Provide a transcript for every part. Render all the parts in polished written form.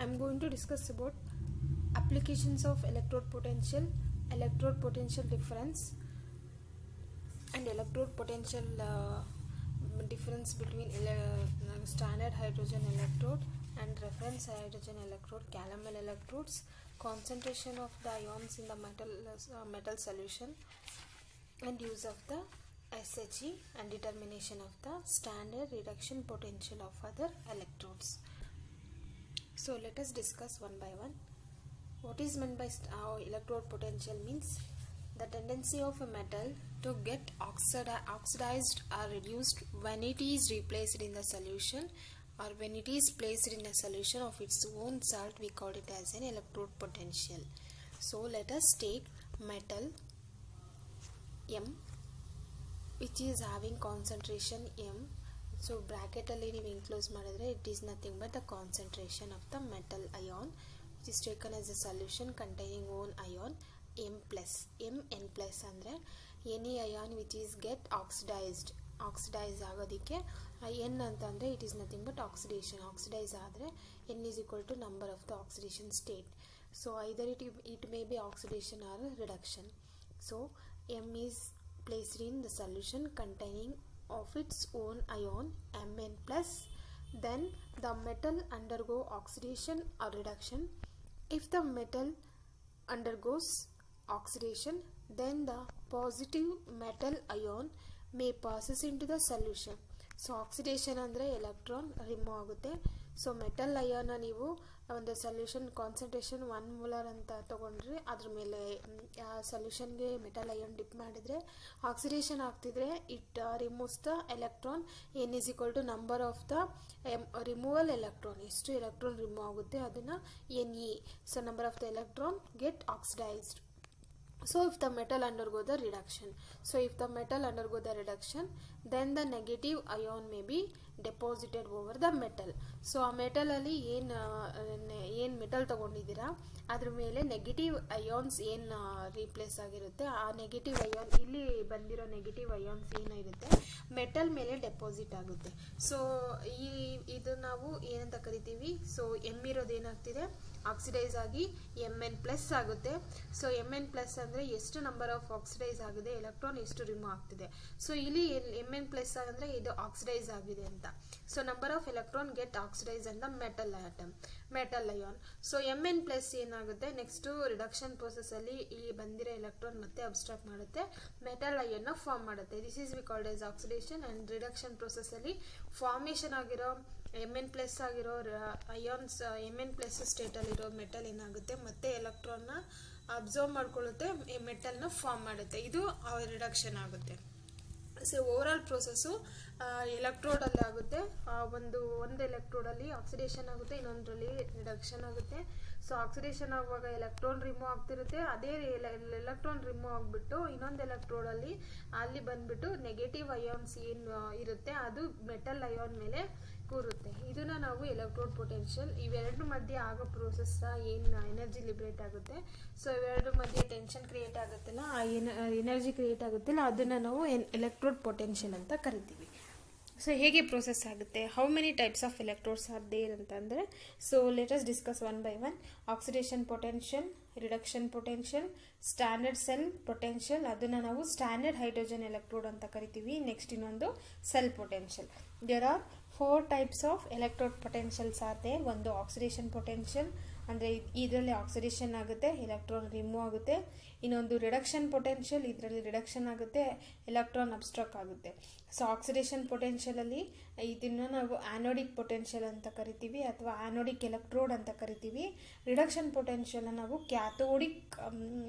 I'm going to discuss about applications of electrode potential difference, and electrode potential difference between standard hydrogen electrode and reference hydrogen electrode, calomel electrodes, concentration of the ions in the metal solution, and use of the SHE, and determination of the standard reduction potential of other electrodes. So let us discuss one by one. What is meant by electrode potential means the tendency of a metal to get oxidized or reduced when it is replaced in the solution, or when it is placed in a solution of its own salt. We call it as an electrode potential. So let us take metal M, which is having concentration M. So bracket alli ನೀವು enclose ಮಾಡಿದ್ರೆ it is nothing but the concentration of the metal ion, which is taken as a solution containing one ion M plus. Mn plus ಅಂದರೆ any ion which is get oxidize ಆಗೋದಕ್ಕೆ n ಅಂತಂದರೆ it is nothing but oxidize ಆದರೆ n is equal to number of the oxidation state. So either it may be oxidation or reduction. So M is placed in the solution containing of its own ion Mn plus. Then the metal undergo oxidation or reduction. If the metal undergoes oxidation, then the positive metal ion may passes into the solution. So oxidation ಅಂದರೆ electron remove ಆಗುತ್ತೆ. So metal ಅಯಾನ ನೀವು ಒಂದು solution concentration 1 molar ಅಂತ ತಗೊಂಡ್ರೆ ಅದ್ರ ಮೇಲೆ ಸೊಲ್ಯೂಷನ್ಗೆ metal ion dip ಮಾಡಿದರೆ ಆಕ್ಸಿಡೇಷನ್ ಆಗ್ತಿದ್ರೆ it removes the electron. N is equal to number of the removal electron, ಎಷ್ಟು ಎಲೆಕ್ಟ್ರಾನ್ ರಿಮೂವ್ ಆಗುತ್ತೆ ಅದನ್ನು n e. So number of the electron get oxidised. So if the metal undergo the reduction, then the negative ion may be deposited over the metal. So ಆ metal ಅಲ್ಲಿ ಏನು metal ತಗೊಂಡಿದ್ದೀರಾ ಅದ್ರ ಮೇಲೆ negative ions ಏನು replace ಆಗಿರುತ್ತೆ, ಆ negative ion ಇಲ್ಲಿ ಬಂದಿರೋ ನೆಗೆಟಿವ್ ಅಯಾನ್ಸ್ ಏನಿರುತ್ತೆ ಮೆಟಲ್ ಮೇಲೆ ಡೆಪಾಸಿಟ್ ಆಗುತ್ತೆ. ಸೊ ಇದು ನಾವು ಏನಂತ ಕರಿತೀವಿ, ಸೊ ಎಮ್ ಇರೋದು ಏನಾಗ್ತಿದೆ ಆಕ್ಸಿಡೈಸ್ ಆಗಿ Mn ಪ್ಲಸ್ ಆಗುತ್ತೆ. ಸೊ Mn ಪ್ಲಸ್ ಅಂದರೆ ಎಷ್ಟು ನಂಬರ್ ಆಫ್ ಆಕ್ಸಿಡೈಸ್ ಆಗಿದೆ, ಎಲೆಕ್ಟ್ರಾನ್ ಎಷ್ಟು ರಿಮೂವ್ ಆಗ್ತಿದೆ. ಸೊ ಇಲ್ಲಿ Mn ಪ್ಲಸ್ ಅಂದರೆ ಇದು ಆಕ್ಸಿಡೈಸ್ ಆಗಿದೆ ಅಂತ. So number of electron get oxidise ಅಂತ metal ion. So Mn plus ಏನಾಗುತ್ತೆ, ನೆಕ್ಸ್ಟ್ ರಿಡಕ್ಷನ್ ಪ್ರೋಸೆಸ್ ಅಲ್ಲಿ ಈ ಬಂದಿರೋ ಎಲೆಕ್ಟ್ರಾನ್ ಮತ್ತೆ ಅಬ್ಸ್ಟ್ರಾಕ್ಟ್ ಮಾಡುತ್ತೆ, ಮೆಟಲ್ ಅಯಾನ್ ನ ಫಾರ್ಮ್ ಮಾಡುತ್ತೆ. This is we called as oxidation. And reduction process ಅಲ್ಲಿ ಫಾರ್ಮೇಷನ್ ಆಗಿರೋ Mn ಪ್ಲಸ್ ಆಗಿರೋ ಅಯಾನ್ಸ್ Mn ಪ್ಲಸ್ ಸ್ಟೇಟ್ ಅಲ್ಲಿರೋ ಮೆಟಲ್ ಏನಾಗುತ್ತೆ ಮತ್ತೆ ಎಲೆಕ್ಟ್ರಾನ್ ನ ಅಬ್ಸರ್ವ್ ಮಾಡ್ಕೊಳ್ಳುತ್ತೆ, ಮೆಟಲ್ನ ಫಾರ್ಮ್ ಮಾಡುತ್ತೆ. ಇದು ರಿಡಕ್ಷನ್ ಆಗುತ್ತೆ. ಸೊ ಓವರ್ ಆಲ್ ಪ್ರೋಸೆಸ್ಸು ಎಲೆಕ್ಟ್ರೋಡಲ್ಲಿ ಆಗುತ್ತೆ. ಒಂದು ಎಲೆಕ್ಟ್ರೋಡಲ್ಲಿ ಆಕ್ಸಿಡೇಷನ್ ಆಗುತ್ತೆ, ಇನ್ನೊಂದರಲ್ಲಿ ರಿಡಕ್ಷನ್ ಆಗುತ್ತೆ. ಸೊ ಆಕ್ಸಿಡೇಷನ್ ಆಗುವಾಗ ಎಲೆಕ್ಟ್ರಾನ್ ರಿಮೂವ್ ಆಗ್ತಿರುತ್ತೆ, ಅದೇ ಎಲೆಕ್ಟ್ರಾನ್ ರಿಮೂವ್ ಆಗಿಬಿಟ್ಟು ಇನ್ನೊಂದು ಎಲೆಕ್ಟ್ರೋಡಲ್ಲಿ ಅಲ್ಲಿ ಬಂದ್ಬಿಟ್ಟು ನೆಗೆಟಿವ್ ಅಯಾನ್ಸ್ ಏನು ಇರುತ್ತೆ ಅದು ಮೆಟಲ್ ಅಯಾನ್ ಮೇಲೆ ಕೂರುತ್ತೆ. ಇದನ್ನ ನಾವು ಎಲೆಕ್ಟ್ರೋಡ್ ಪೊಟೆನ್ಷಿಯಲ್. ಇವೆರಡು ಮಧ್ಯೆ ಆಗೋ ಪ್ರೋಸೆಸ್ ಏನು ಎನರ್ಜಿ ಲಿಬ್ರೇಟ್ ಆಗುತ್ತೆ, ಸೊ ಇವೆರಡು ಮಧ್ಯೆ ಟೆನ್ಷನ್ ಕ್ರಿಯೇಟ್ ಆಗುತ್ತಲ್ಲ, ಆ ಎನರ್ಜಿ ಕ್ರಿಯೇಟ್ ಆಗುತ್ತಲ್ಲ ಅದನ್ನು ನಾವು ಎಲೆಕ್ಟ್ರೋಡ್ ಪೊಟೆನ್ಷಿಯಲ್ ಅಂತ ಕರಿತೀವಿ. ಸೊ ಹೇಗೆ ಪ್ರೋಸೆಸ್ ಆಗುತ್ತೆ, how many types of electrodes are there ಅಂತಂದರೆ, so let us discuss one by one. Oxidation potential, reduction potential, standard cell potential, ಅದನ್ನು ನಾವು ಸ್ಟ್ಯಾಂಡರ್ಡ್ ಹೈಡ್ರೋಜನ್ ಎಲೆಕ್ಟ್ರೋಡ್ ಅಂತ ಕರಿತೀವಿ. ನೆಕ್ಸ್ಟ್ ಇನ್ನೊಂದು cell potential. There are 4 types of electrode potentials are there. ಒಂದು oxidation potential ಅಂದರೆ ಇದರಲ್ಲಿ oxidation ಆಗುತ್ತೆ, electron remove ಆಗುತ್ತೆ. ಇನ್ನೊಂದು ರಿಡಕ್ಷನ್ ಪೊಟೆನ್ಷಿಯಲ್, ಇದರಲ್ಲಿ ರಿಡಕ್ಷನ್ ಆಗುತ್ತೆ, ಎಲೆಕ್ಟ್ರಾನ್ ಅಬ್ಸ್ಟ್ರಾಕ್ಟ್ ಆಗುತ್ತೆ. ಸೊ ಆಕ್ಸಿಡೇಷನ್ ಪೊಟೆನ್ಷಿಯಲಲ್ಲಿ ಇದನ್ನು ನಾವು ಆ್ಯನೋಡಿಕ್ ಪೊಟೆನ್ಷಿಯಲ್ ಅಂತ ಕರಿತೀವಿ ಅಥವಾ ಆ್ಯನೋಡಿಕ್ ಎಲೆಕ್ಟ್ರೋಡ್ ಅಂತ ಕರಿತೀವಿ. ರಿಡಕ್ಷನ್ ಪೊಟೆನ್ಷಿಯಲ್ನ ನಾವು ಕ್ಯಾಥೋಡಿಕ್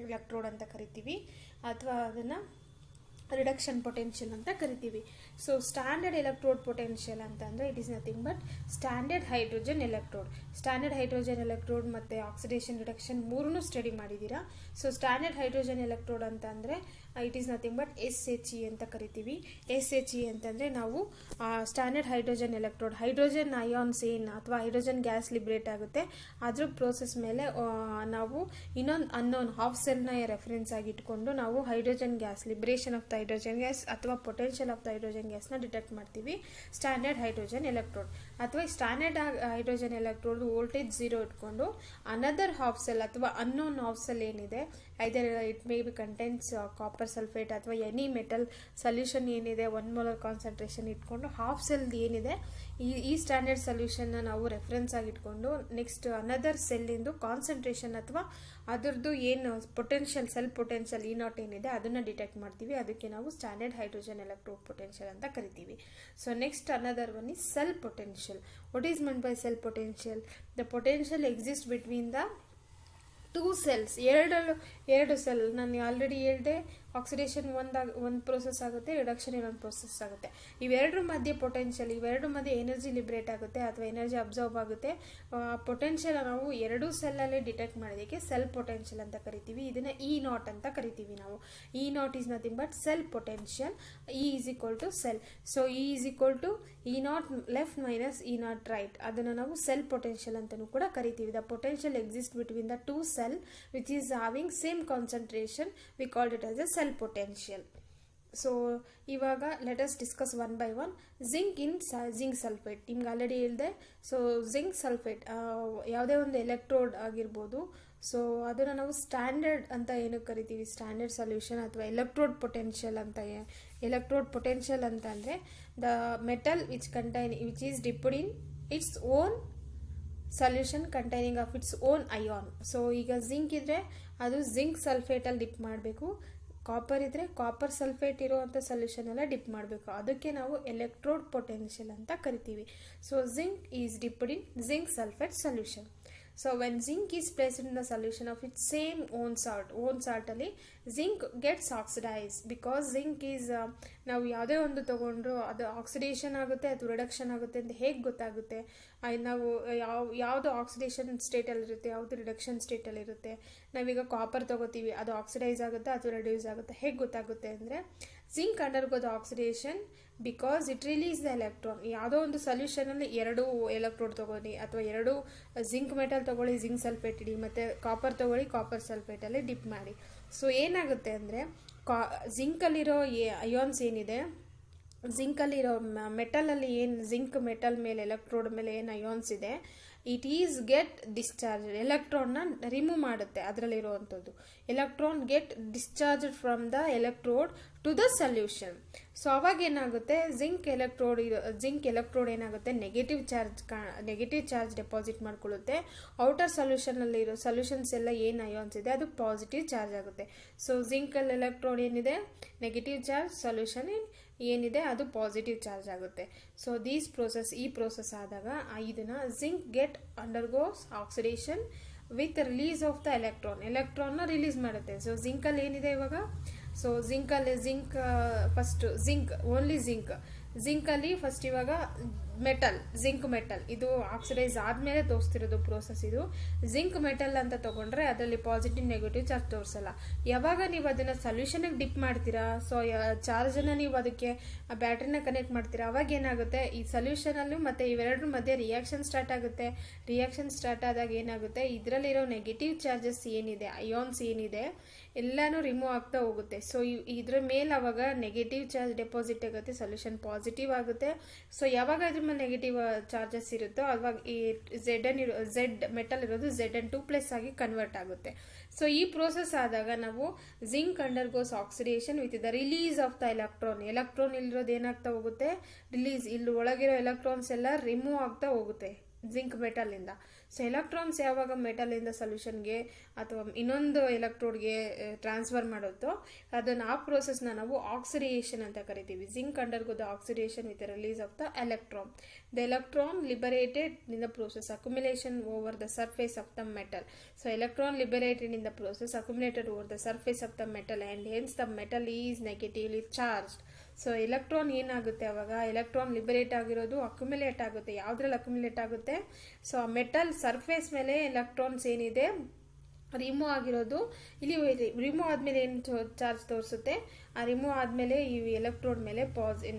ಎಲೆಕ್ಟ್ರೋಡ್ ಅಂತ ಕರಿತೀವಿ ಅಥವಾ ಅದನ್ನು ರಿಡಕ್ಷನ್ ಪೊಟೆನ್ಷಿಯಲ್ ಅಂತ ಕರಿತೀವಿ. ಸೊ ಸ್ಟ್ಯಾಂಡರ್ಡ್ ಎಲೆಕ್ಟ್ರೋಡ್ ಪೊಟೆನ್ಷಿಯಲ್ ಅಂತಂದರೆ it is nothing but standard hydrogen electrode ಮತ್ತು ಆಕ್ಸಿಡೇಷನ್ ರಿಡಕ್ಷನ್ ಮೂರನ್ನೂ ಸ್ಟಡಿ ಮಾಡಿದ್ದೀರಾ. ಸೊ ಸ್ಟ್ಯಾಂಡರ್ಡ್ ಹೈಡ್ರೋಜನ್ ಎಲೆಕ್ಟ್ರೋಡ್ ಅಂತ ಅಂದರೆ it is nothing but SHE ಅಂತ ಕರಿತೀವಿ. SHE ಅಂತಂದರೆ ನಾವು standard hydrogen electrode, hydrogen ions ಏನು ಅಥವಾ ಹೈಡ್ರೋಜನ್ ಗ್ಯಾಸ್ ಲಿಬ್ರೇಟ್ ಆಗುತ್ತೆ ಅದ್ರ ಪ್ರೋಸೆಸ್ ಮೇಲೆ ನಾವು ಇನ್ನೊಂದು ಅನ್ನೋನ್ ಹಾಫ್ ಸೆಲ್ನ ರೆಫರೆನ್ಸ್ ಆಗಿ ಇಟ್ಕೊಂಡು ನಾವು hydrogen gas, liberation of the hydrogen gas ಅಥವಾ ಪೊಟೆನ್ಷಿಯಲ್ ಆಫ್ ದ ಹೈಡ್ರೋಜನ್ ಗ್ಯಾಸ್ನ ಡಿಟೆಕ್ಟ್ ಮಾಡ್ತೀವಿ ಸ್ಟ್ಯಾಂಡರ್ಡ್ ಹೈಡ್ರೋಜನ್ ಎಲೆಕ್ಟ್ರೋಡ್. ಅಥವಾ ಸ್ಟ್ಯಾಂಡರ್ಡ್ ಹೈಡ್ರೋಜನ್ ಎಲೆಕ್ಟ್ರೋಡ್ ವೋಲ್ಟೇಜ್ 0 ಇಟ್ಕೊಂಡು ಅನದರ್ ಹಾಫ್ ಸೆಲ್ ಅಥವಾ ಅನ್ನೋನ್ ಹಾಫ್ ಸೆಲ್ ಏನಿದೆ, either it may be contents copper sulphate ಅಥವಾ any metal solution ಏನಿದೆ 1 molar concentration ಇಟ್ಕೊಂಡು ಹಾಫ್ ಸೆಲ್ ಏನಿದೆ ಈ ಸ್ಟ್ಯಾಂಡರ್ಡ್ ಸೊಲ್ಯೂಷನ್ನ ನಾವು ರೆಫರೆನ್ಸ್ ಆಗಿ ಇಟ್ಕೊಂಡು ನೆಕ್ಸ್ಟ್ ಅನದರ್ ಸೆಲ್ಲಿಂದು ಕಾನ್ಸಂಟ್ರೇಷನ್ ಅಥವಾ ಅದರದ್ದು ಏನು ಪೊಟೆನ್ಷಿಯಲ್, ಸೆಲ್ ಪೊಟೆನ್ಷಿಯಲ್ E0 ಏನಿದೆ ಅದನ್ನು ಡಿಟೆಕ್ಟ್ ಮಾಡ್ತೀವಿ. ಅದಕ್ಕೆ ನಾವು ಸ್ಟ್ಯಾಂಡರ್ಡ್ ಹೈಡ್ರೋಜನ್ ಎಲೆಕ್ಟ್ರೋಡ್ ಪೊಟೆನ್ಷಿಯಲ್ ಅಂತ ಕರಿತೀವಿ. So next another one is cell potential. What is meant by cell potential? The potential exist between the two cells, ಎರಡು ಸೆಲ್. ನಾನು ಆಲ್ರೆಡಿ ಹೇಳಿದೆ, ಆಕ್ಸಿಡೇಷನ್ ಒಂದು ಪ್ರೋಸೆಸ್ ಆಗುತ್ತೆ, ರಿಡಕ್ಷನ್ ಇನ್ನೊಂದು ಪ್ರೋಸೆಸ್ ಆಗುತ್ತೆ. ಇವೆರಡರ ಮಧ್ಯೆ ಪೊಟೆನ್ಷಿಯಲ್, ಇವೆರಡರ ಮಧ್ಯೆ ಎನರ್ಜಿ ಲಿಬ್ರೇಟ್ ಆಗುತ್ತೆ ಅಥವಾ ಎನರ್ಜಿ ಅಬ್ಸರ್ವ್ ಆಗುತ್ತೆ. ಪೊಟೆನ್ಷಿಯಲ್ ನಾವು ಎರಡೂ ಸೆಲ್ಲಲ್ಲಿ ಡಿಟೆಕ್ಟ್ ಮಾಡೋದಕ್ಕೆ ಸೆಲ್ ಪೊಟೆನ್ಷಿಯಲ್ ಅಂತ ಕರಿತೀವಿ. ಇದನ್ನು E0 ಅಂತ ಕರಿತೀವಿ ನಾವು. E0 is nothing but cell potential. E is equal to cell. So E is equal to E0 left minus E0 right. ಅದನ್ನು ನಾವು ಸೆಲ್ ಪೊಟೆನ್ಷಿಯಲ್ ಅಂತಲೂ ಕೂಡ ಕರಿತೀವಿ. The potential exist between the two cell which is having same concentration, we called it as a cell potential. So ಇವಾಗ let us discuss one by one. zinc in zinc sulfate ನಿಮ್ಗೆ already ಹೇಳಿದೆ. So zinc sulphate ಯಾವುದೇ ಒಂದು electrode ಆಗಿರ್ಬೋದು. So ಅದನ್ನು ನಾವು standard ಅಂತ ಏನಕ್ಕೆ ಕರಿತೀವಿ, ಸ್ಟ್ಯಾಂಡರ್ಡ್ ಸೊಲ್ಯೂಷನ್ ಅಥವಾ ಎಲೆಕ್ಟ್ರೋಡ್ ಪೊಟೆನ್ಷಿಯಲ್ ಅಂತ. ಎಲೆಕ್ಟ್ರೋಡ್ ಪೊಟೆನ್ಷಿಯಲ್ ಅಂತ ಅಂದರೆ the metal which is dipped in its own solution containing of its own ion. So ಈಗ ಜಿಂಕ್ ಇದ್ರೆ ಅದು ಜಿಂಕ್ ಸಲ್ಫೇಟಲ್ಲಿ ಡಿಪ್ ಮಾಡಬೇಕು, ಕಾಪರ್ ಇದ್ರೆ ಕಾಪರ್ ಸಲ್ಫೇಟ್ ಇರುವಂಥ ಸೊಲ್ಯೂಷನ್ ಎಲ್ಲ ಡಿಪ್ ಮಾಡಬೇಕು. ಅದಕ್ಕೆ ನಾವು ಎಲೆಕ್ಟ್ರೋಡ್ ಪೊಟೆನ್ಷಿಯಲ್ ಅಂತ ಕರಿತೀವಿ. So zinc is dipped in zinc sulphate solution. So when zinc is placed in the solution of its same own salt ಅಲ್ಲಿ zinc gets oxidized because zinc is ನಾವು ಯಾವುದೇ ಒಂದು ತಗೊಂಡ್ರು ಅದು ಆಕ್ಸಿಡೇಷನ್ ಆಗುತ್ತೆ ಅಥವಾ ರಿಡಕ್ಷನ್ ಆಗುತ್ತೆ ಅಂತ ಹೇಗೆ ಗೊತ್ತಾಗುತ್ತೆ? ನಾವು ಯಾವುದು ಆಕ್ಸಿಡೇಷನ್ ಸ್ಟೇಟಲ್ಲಿರುತ್ತೆ, ಯಾವುದು ರಿಡಕ್ಷನ್ ಸ್ಟೇಟಲ್ಲಿರುತ್ತೆ. ನಾವೀಗ ಕಾಪರ್ ತಗೋತೀವಿ, ಅದು ಆಕ್ಸಿಡೈಸ್ ಆಗುತ್ತೆ ಅಥವಾ ರೆಡ್ಯೂಸ್ ಆಗುತ್ತೆ, ಹೇಗೆ ಗೊತ್ತಾಗುತ್ತೆ ಅಂದರೆ ಜಿಂಕ್ ಅಂಡರ್ಗೋದು oxidation because it release the electron. ಯಾವುದೋ ಒಂದು ಸೊಲ್ಯೂಷನಲ್ಲಿ ಎರಡು ಎಲೆಕ್ಟ್ರೋಡ್ ತಗೊಳ್ಳಿ ಅಥವಾ ಎರಡು ಜಿಂಕ್ ಮೆಟಲ್ ತಗೊಳ್ಳಿ, ಜಿಂಕ್ ಸಲ್ಫೇಟ್ ಇಡಿ, ಮತ್ತು ಕಾಪರ್ ತಗೊಳ್ಳಿ, ಕಾಪರ್ ಸಲ್ಫೇಟಲ್ಲಿ ಡಿಪ್ ಮಾಡಿ. ಸೊ ಏನಾಗುತ್ತೆ ಅಂದರೆ ಜಿಂಕಲ್ಲಿರೋ ಅಯಾನ್ಸ್ ಏನಿದೆ, ಜಿಂಕಲ್ಲಿರೋ ಮೆಟಲಲ್ಲಿ ಏನು ಜಿಂಕ್ ಮೆಟಲ್ ಮೇಲೆ ಎಲೆಕ್ಟ್ರೋಡ್ ಮೇಲೆ ಏನು ಅಯಾನ್ಸ್ ಇದೆ, ಇಟ್ ಈಸ್ ಗೆಟ್ ಡಿಸ್ಚಾರ್ಜ್. ಎಲೆಕ್ಟ್ರಾನ್ನ ರಿಮೂವ್ ಮಾಡುತ್ತೆ ಅದರಲ್ಲಿರುವಂಥದ್ದು. Electron get discharge from the electrode to the solution. So ಅವಾಗ ಏನಾಗುತ್ತೆ, ಜಿಂಕ್ ಎಲೆಕ್ಟ್ರೋಡ್ ಏನಾಗುತ್ತೆ, ನೆಗೆಟಿವ್ ಚಾರ್ಜ್ ಡೆಪಾಸಿಟ್ ಮಾಡ್ಕೊಳ್ಳುತ್ತೆ. ಔಟರ್ ಸೊಲ್ಯೂಷನಲ್ಲಿರೋ ಸೊಲ್ಯೂಷನ್ಸ್ ಎಲ್ಲ ಏನು ಅಯಾನ್ಸ್ ಇದೆ ಅದು ಪಾಸಿಟಿವ್ ಚಾರ್ಜ್ ಆಗುತ್ತೆ. ಸೊ ಜಿಂಕಲ್ಲಿ ಎಲೆಕ್ಟ್ರೋಡ್ ಏನಿದೆ ನೆಗೆಟಿವ್ ಚಾರ್ಜ್, ಸೊಲ್ಯೂಷನ್ ಏನಿದೆ ಅದು ಪಾಸಿಟಿವ್ ಚಾರ್ಜ್ ಆಗುತ್ತೆ. ಸೊ ಈ ಪ್ರೋಸೆಸ್ ಆದಾಗ ಇದನ್ನ zinc get undergoes oxidation with release of the ಎಲೆಕ್ಟ್ರಾನ್ನ ರಿಲೀಸ್ ಮಾಡುತ್ತೆ. ಸೊ ಜಿಂಕಲ್ಲಿ ಏನಿದೆ ಇವಾಗ, ಸೊ ಜಿಂಕಲ್ಲಿ ಫಸ್ಟ್ ಇವಾಗ ಜಿಂಕ್ ಮೆಟಲ್ ಇದು ಆಕ್ಸಿಡೈಸ್ ಆದಮೇಲೆ ತೋರಿಸ್ತಿರೋದು ಪ್ರೋಸೆಸ್. ಇದು ಜಿಂಕ್ ಮೆಟಲ್ ಅಂತ ತಗೊಂಡ್ರೆ ಅದರಲ್ಲಿ ಪಾಸಿಟಿವ್ ನೆಗೆಟಿವ್ ಚಾರ್ಜ್ ತೋರಿಸಲ್ಲ. ಯಾವಾಗ ನೀವು ಅದನ್ನು ಸೊಲ್ಯೂಷನ್ಗೆ ಡಿಪ್ ಮಾಡ್ತೀರಾ, ಸೊ ಚಾರ್ಜನ್ನು ನೀವು ಅದಕ್ಕೆ ಬ್ಯಾಟ್ರಿನ ಕನೆಕ್ಟ್ ಮಾಡ್ತೀರಾ, ಅವಾಗ ಏನಾಗುತ್ತೆ, ಈ ಸೊಲ್ಯೂಷನಲ್ಲೂ ಮತ್ತು ಇವೆರಡರ ಮಧ್ಯೆ ರಿಯಾಕ್ಷನ್ ಸ್ಟಾರ್ಟ್ ಆಗುತ್ತೆ. ರಿಯಾಕ್ಷನ್ ಸ್ಟಾರ್ಟ್ ಆದಾಗ ಏನಾಗುತ್ತೆ, ಇದರಲ್ಲಿರೋ ನೆಗೆಟಿವ್ ಚಾರ್ಜಸ್ ಏನಿದೆ, ಅಯಾನ್ಸ್ ಏನಿದೆ ಎಲ್ಲಾನು ರಿಮೂವ್ ಆಗ್ತಾ ಹೋಗುತ್ತೆ. ಸೊ ಇದ್ರ ಮೇಲೆ ಅವಾಗ ನೆಗೆಟಿವ್ ಚಾರ್ಜ್ ಡೆಪಾಸಿಟ್ ಆಗುತ್ತೆ, ಸೊಲ್ಯೂಷನ್ ಪಾಸಿಟಿವ್ ಆಗುತ್ತೆ. ಸೊ ಯಾವಾಗ ಇದ್ರ ಮೇಲೆ ನೆಗೆಟಿವ್ ಚಾರ್ಜಸ್ ಇರುತ್ತೋ ಅವಾಗ ಈ ಝೆಡ್ ಮೆಟಲ್ ಇರೋದು Zn2+ ಆಗಿ ಕನ್ವರ್ಟ್ ಆಗುತ್ತೆ. ಸೊ ಈ ಪ್ರೋಸೆಸ್ ಆದಾಗ ನಾವು zinc undergoes oxidation with the release of the electron ಇಲ್ಲಿರೋದು ಏನಾಗ್ತಾ ಹೋಗುತ್ತೆ, ರಿಲೀಸ್, ಇಲ್ಲಿ ಒಳಗಿರೋ ಎಲೆಕ್ಟ್ರಾನ್ಸ್ ಎಲ್ಲ ರಿಮೂವ್ ಆಗ್ತಾ ಹೋಗುತ್ತೆ ಜಿಂಕ್ ಮೆಟಲಿಂದ. ಸೊ ಎಲೆಕ್ಟ್ರಾನ್ಸ್ ಯಾವಾಗ ಮೆಟಲಿಂದ ಸೊಲ್ಯೂಷನ್ಗೆ ಅಥವಾ ಇನ್ನೊಂದು ಎಲೆಕ್ಟ್ರೋಡ್ಗೆ ಟ್ರಾನ್ಸ್ಫರ್ ಮಾಡುತ್ತೋ ಅದನ್ನು ಆ ಪ್ರೋಸೆಸ್ನ ನಾವು ಆಕ್ಸಿಡೇಷನ್ ಅಂತ ಕರಿತೀವಿ. Zinc undergo the oxidation with release of the electron. The electron liberated in the process accumulation over the surface of the metal. So electron liberated in the process accumulated over the surface of the metal and hence the metal is negatively charged. So electron ಏನಾಗುತ್ತೆ, ಅವಾಗ electron liberate ಆಗಿರೋದು accumulate ಆಗುತ್ತೆ. ಯಾವುದ್ರಲ್ಲಿ accumulate ಆಗುತ್ತೆ, so metal surface ಮೇಲೆ electrons ಏನಿದೆ remove ಆಗಿರೋದು ಇಲ್ಲಿ ರಿಮೂವ್ ಆದಮೇಲೆ ಏನು ಚಾರ್ಜ್ ತೋರಿಸುತ್ತೆ, ಆ ರಿಮೂವ್ ಆದಮೇಲೆ ಈ ಎಲೆಕ್ಟ್ರೋಡ್ ಮೇಲೆ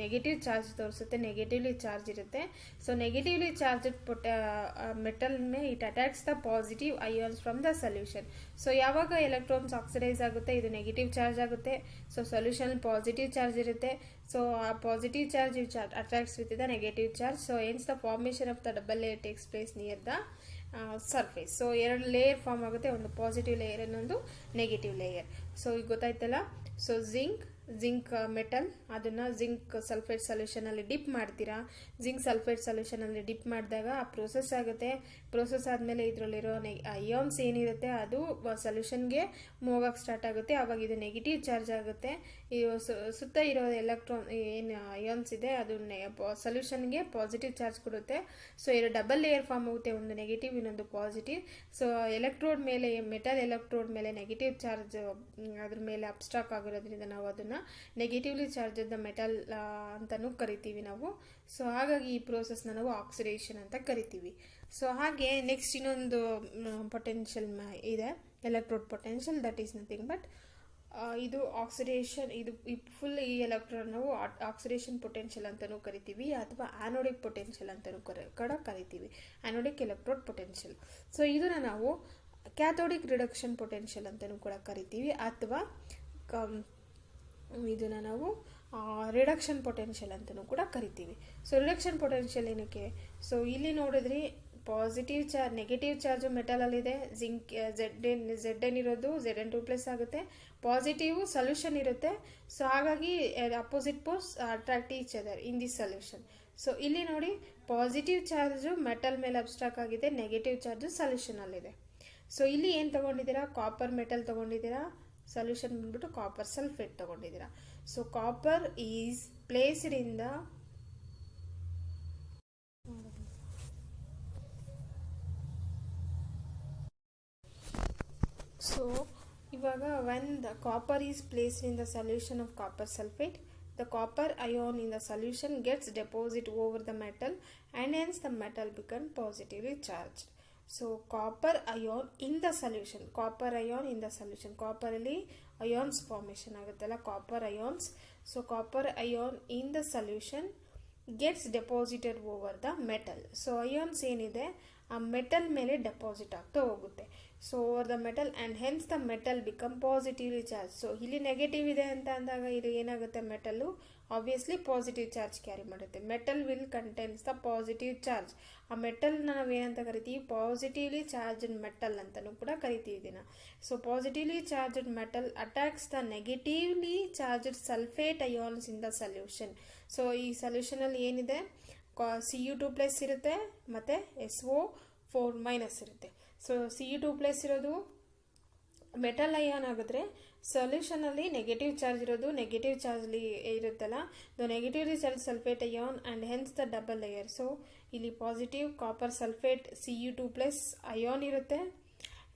ನೆಗೆಟಿವ್ ಚಾರ್ಜ್ ತೋರಿಸುತ್ತೆ, ನೆಗೆಟಿವ್ಲಿ ಚಾರ್ಜ್ ಇರುತ್ತೆ. So negatively charge metal May it attacks the positive ions from the solution. So ಯಾವಾಗ ಎಲೆಕ್ಟ್ರಾನ್ಸ್ ಆಕ್ಸಿಡೈಸ್ ಆಗುತ್ತೆ ಇದು ನೆಗೆಟಿವ್ ಚಾರ್ಜ್ ಆಗುತ್ತೆ. ಸೊ ಸೊಲ್ಯೂಷನ್ ಪಾಸಿಟಿವ್ ಚಾರ್ಜ್ ಇರುತ್ತೆ. ಸೊ ಆ positive charge attracts with the negative charge. So hence the formation of the double layer takes place near the surface. So ಎರಡು layer form ಆಗುತ್ತೆ, ಒಂದು positive layer ಇನ್ನೊಂದು negative layer. So ಈಗ ಗೊತ್ತಾಯ್ತಲ್ಲ. So zinc metal ಅದನ್ನು zinc sulphate ಸೊಲ್ಯೂಷನಲ್ಲಿ dip ಮಾಡ್ತೀರಾ. Zinc sulphate ಸೊಲ್ಯೂಷನಲ್ಲಿ drip ಮಾಡಿದಾಗ ಆ ಪ್ರೋಸೆಸ್ ಆಗುತ್ತೆ. ಪ್ರೋಸೆಸ್ ಆದಮೇಲೆ ಇದರಲ್ಲಿರೋ ಅಯಾನ್ಸ್ ಏನಿರುತ್ತೆ ಅದು ಸೊಲ್ಯೂಷನ್ಗೆ ಹೋಗಕ್ಕೆ ಸ್ಟಾರ್ಟ್ ಆಗುತ್ತೆ. ಆವಾಗ ಇದು ನೆಗೆಟಿವ್ ಚಾರ್ಜ್ ಆಗುತ್ತೆ. ಇದು ಸುತ್ತ ಇರೋ ಎಲೆಕ್ಟ್ರಾನ್ ಏನು ಅಯಾನ್ಸ್ ಇದೆ ಅದು ಸೊಲ್ಯೂಷನ್ಗೆ ಪಾಸಿಟಿವ್ ಚಾರ್ಜ್ ಕೊಡುತ್ತೆ. ಸೊ ಇದು ಡಬಲ್ ಲೇಯರ್ ಫಾರ್ಮ್ ಆಗುತ್ತೆ, ಒಂದು ನೆಗೆಟಿವ್ ಇನ್ನೊಂದು ಪಾಸಿಟಿವ್. ಸೊ ಎಲೆಕ್ಟ್ರೋಡ್ ಮೇಲೆ ಮೆಟಲ್ ಎಲೆಕ್ಟ್ರೋಡ್ ಮೇಲೆ ನೆಗೆಟಿವ್ ಚಾರ್ಜ್ ಅದ್ರ ಮೇಲೆ ಅಬ್ಸ್ಟ್ರಾಕ್ ಆಗಿರೋದ್ರಿಂದ ನಾವು ಅದನ್ನು ನೆಗೆಟಿವ್ಲಿ ಚಾರ್ಜ್ ದ ಮೆಟಲ್ ಅಂತಲೂ ಕರಿತೀವಿ ನಾವು. ಸೊ ಹಾಗಾಗಿ ಈ ಪ್ರೋಸೆಸ್ನ ನಾವು ಆಕ್ಸಿಡೇಷನ್ ಅಂತ ಕರಿತೀವಿ. ಸೊ ಹಾಗೆ ನೆಕ್ಸ್ಟ್ ಇನ್ನೊಂದು ಪೊಟೆನ್ಷಿಯಲ್ ಇದೆ, electrode potential. That is nothing but ಇದು ಆಕ್ಸಿಡೇಷನ್. ಇದು ಫುಲ್ ಈ ಎಲೆಕ್ಟ್ರಾನ್ ನಾವು ಆಕ್ಸಿಡೇಷನ್ ಪೊಟೆನ್ಷಿಯಲ್ ಅಂತಲೂ ಕರಿತೀವಿ ಅಥವಾ ಆ್ಯನೋಡಿಕ್ ಪೊಟೆನ್ಷಿಯಲ್ ಅಂತಲೂ ಕೂಡ ಕರಿತೀವಿ, ಆ್ಯನೋಡಿಕ್ ಎಲೆಕ್ಟ್ರೋಡ್ ಪೊಟೆನ್ಷಿಯಲ್. ಸೊ ಇದನ್ನು ನಾವು ಕ್ಯಾಥೋಡಿಕ್ ರಿಡಕ್ಷನ್ ಪೊಟೆನ್ಷಿಯಲ್ ಅಂತಲೂ ಕೂಡ ಕರಿತೀವಿ ಅಥವಾ ಇದನ್ನು ನಾವು ರಿಡಕ್ಷನ್ ಪೊಟೆನ್ಷಿಯಲ್ ಅಂತಲೂ ಕೂಡ ಕರಿತೀವಿ. ಸೊ ರಿಡಕ್ಷನ್ ಪೊಟೆನ್ಷಿಯಲ್ ಏನಕ್ಕೆ? ಸೊ ಇಲ್ಲಿ ನೋಡಿದ್ರಿ ಪಾಸಿಟಿವ್ ಚಾರ್ಜ್ ನೆಗೆಟಿವ್ ಚಾರ್ಜು ಮೆಟಲಲ್ಲಿದೆ. ಜಿಂಕ್ ZN ಇರೋದು ZN2+ ಆಗುತ್ತೆ. ಪಾಸಿಟಿವ್ ಸೊಲ್ಯೂಷನ್ ಇರುತ್ತೆ. ಸೊ ಹಾಗಾಗಿ opposite poles attract each other in this solution. So ಇಲ್ಲಿ ನೋಡಿ ಪಾಸಿಟಿವ್ ಚಾರ್ಜು ಮೆಟಲ್ ಮೇಲೆ ಅಬ್ಸ್ಟ್ರಾಕ್ಟ್ ಆಗಿದೆ, ನೆಗೆಟಿವ್ ಚಾರ್ಜು ಸೊಲ್ಯೂಷನಲ್ಲಿದೆ. ಸೊ ಇಲ್ಲಿ ಏನು ತೊಗೊಂಡಿದ್ದೀರಾ? ಕಾಪರ್ ಮೆಟಲ್ ತೊಗೊಂಡಿದ್ದೀರಾ. ಸೊಲ್ಯೂಷನ್ ಬಂದ್ಬಿಟ್ಟು ಕಾಪರ್ ಸಲ್ಫೇಟ್ ತೊಗೊಂಡಿದ್ದೀರಾ. So copper is placed in the so ಇವಾಗ when the copper is placed in the solution of copper sulfate, the copper ion in the solution gets deposited over the metal and hence the metal becomes positively charged. So copper ion in the solution, copper ion in the solution, copper ಅಲ್ಲಿ ions formation ಆಗುತ್ತಲ್ಲ copper ions. So copper ion in the solution gets deposited over the metal. So ions ಏನಿದೆ ಆ metal ಮೇಲೆ deposit ಆಗ್ತಾ ಹೋಗುತ್ತೆ. So over the metal and hence the metal become positively charge. So ಇಲ್ಲಿ negative ಇದೆ ಅಂತ ಅಂದಾಗ ಇದು ಏನಾಗುತ್ತೆ, metal obviously positive charge carry ಮಾಡುತ್ತೆ. Metal will contains the positive charge. ಆ ಮೆಟಲ್ನ ನಾವು ಏನಂತ ಕರಿತೀವಿ? ಪಾಸಿಟಿವ್ಲಿ ಚಾರ್ಜ್ಡ್ ಮೆಟಲ್ ಅಂತಲೂ ಕೂಡ ಕರಿತೀವಿ ಇದನ್ನು. So positively charged metal attacks the negatively charged sulphate ions in the solution. So ಈ ಸೊಲ್ಯೂಷನಲ್ಲಿ ಏನಿದೆ Cu2+ ಇರುತ್ತೆ ಮತ್ತು SO4- ಇರುತ್ತೆ. ಸೊ Cu2+ ಇರೋದು ಮೆಟಲ್ ಅಯಾನ್ ಆಗಿದ್ರೆ ಸೊಲ್ಯೂಷನಲ್ಲಿ ನೆಗೆಟಿವ್ ಚಾರ್ಜ್ ಇರೋದು ನೆಗೆಟಿವ್ ಚಾರ್ಜ್ಲಿ ಇರುತ್ತಲ್ಲ the negatively charge sulphate ion and hence the double layer. So ಇಲ್ಲಿ positive copper sulphate Cu2+ ion ಇರುತ್ತೆ.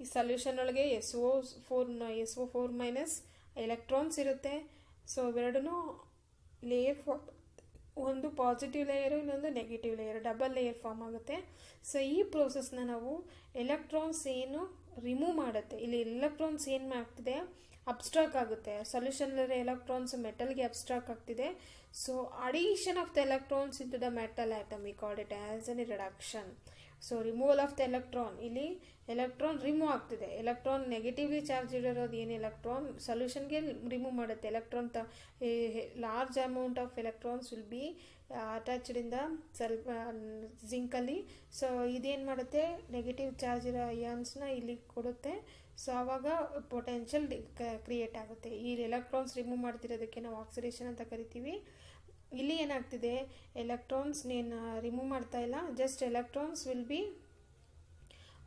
ಈ ಸೊಲ್ಯೂಷನ್ ಒಳಗೆ SO4- ಎಲೆಕ್ಟ್ರಾನ್ಸ್ ಇರುತ್ತೆ. ಸೊ ಇವೆರಡೂ ಲೇಯರ್ ಒಂದು ಪಾಸಿಟಿವ್ ಲೇಯರು ಇನ್ನೊಂದು negative layer, double layer form ಆಗುತ್ತೆ. ಸೊ ಈ ಪ್ರೋಸೆಸ್ನ ನಾವು ಎಲೆಕ್ಟ್ರಾನ್ಸ್ ಏನು ರಿಮೂವ್ ಮಾಡುತ್ತೆ, ಇಲ್ಲಿ ಎಲೆಕ್ಟ್ರಾನ್ಸ್ ಏನು ಮಾಡ್ತಿದೆ ಅಬ್ಸ್ಟ್ರಾಕ್ ಆಗುತ್ತೆ. ಸೊಲ್ಯೂಷನಲ್ಲಿರೋ ಎಲೆಕ್ಟ್ರಾನ್ಸ್ ಮೆಟಲ್ಗೆ ಅಬ್ಸ್ಟ್ರಾಕ್ ಆಗ್ತಿದೆ. So addition of the electrons into the metal atom we call it as an reduction. So removal of the electron, ಇಲ್ಲಿ ಎಲೆಕ್ಟ್ರಾನ್ ರಿಮೂವ್ ಆಗ್ತಿದೆ. ಎಲೆಕ್ಟ್ರಾನ್ ನೆಗೆಟಿವ್ಲಿ ಚಾರ್ಜ್ ಇರೋದು ಏನು ಎಲೆಕ್ಟ್ರಾನ್ ಸೊಲ್ಯೂಷನ್ಗೆ ರಿಮೂವ್ ಮಾಡುತ್ತೆ. Electron large amount of electrons will be attached in the ಜಿಂಕಲ್ಲಿ. So ಇದೇನು ಮಾಡುತ್ತೆ, negative charge ಇರೋ ಅಯಾನ್ಸ್ನ ಇಲ್ಲಿ ಕೊಡುತ್ತೆ. ಸೊ ಆವಾಗ ಪೊಟೆನ್ಷಿಯಲ್ ಕ್ರಿಯೇಟ್ ಆಗುತ್ತೆ. ಈ ಎಲೆಕ್ಟ್ರಾನ್ಸ್ ರಿಮೂವ್ ಮಾಡ್ತಿರೋದಕ್ಕೆ ನಾವು ಆಕ್ಸಿಡೇಷನ್ ಅಂತ ಕರಿತೀವಿ. ಇಲ್ಲಿ ಏನಾಗ್ತಿದೆ, ಎಲೆಕ್ಟ್ರಾನ್ಸ್ ರಿಮೂವ್ ಮಾಡ್ತಾ ಇಲ್ಲ, just electrons will be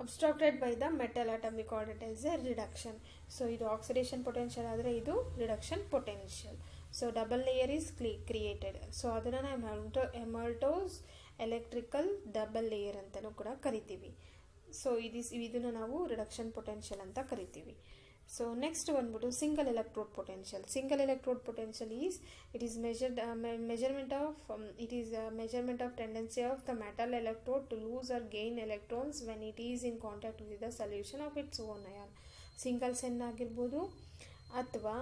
abstracted by the metal atom we call it as a reduction. So ಇದು ಆಕ್ಸಿಡೇಷನ್ ಪೊಟೆನ್ಷಿಯಲ್ ಆದರೆ ಇದು reduction potential. So double layer is created. So ಅದನ್ನು ನಾವು ಎಮಲ್ಟೋಸ್ ಎಲೆಕ್ಟ್ರಿಕಲ್ ಡಬಲ್ ಲೇಯರ್ ಅಂತಲೂ ಕೂಡ ಕರಿತೀವಿ. ಸೊ ಇದನ್ನು ನಾವು ರಿಡಕ್ಷನ್ ಪೊಟೆನ್ಷಿಯಲ್ ಅಂತ ಕರಿತೀವಿ. ಸೊ ನೆಕ್ಸ್ಟ್ ಬಂದ್ಬಿಟ್ಟು single electrode potential. Single electrode potential is measurement of tendency of the metal electrode to lose or gain electrons when it is in contact with the solution of its own ion. Single cell ಆಗಿರ್ಬೋದು ಅಥವಾ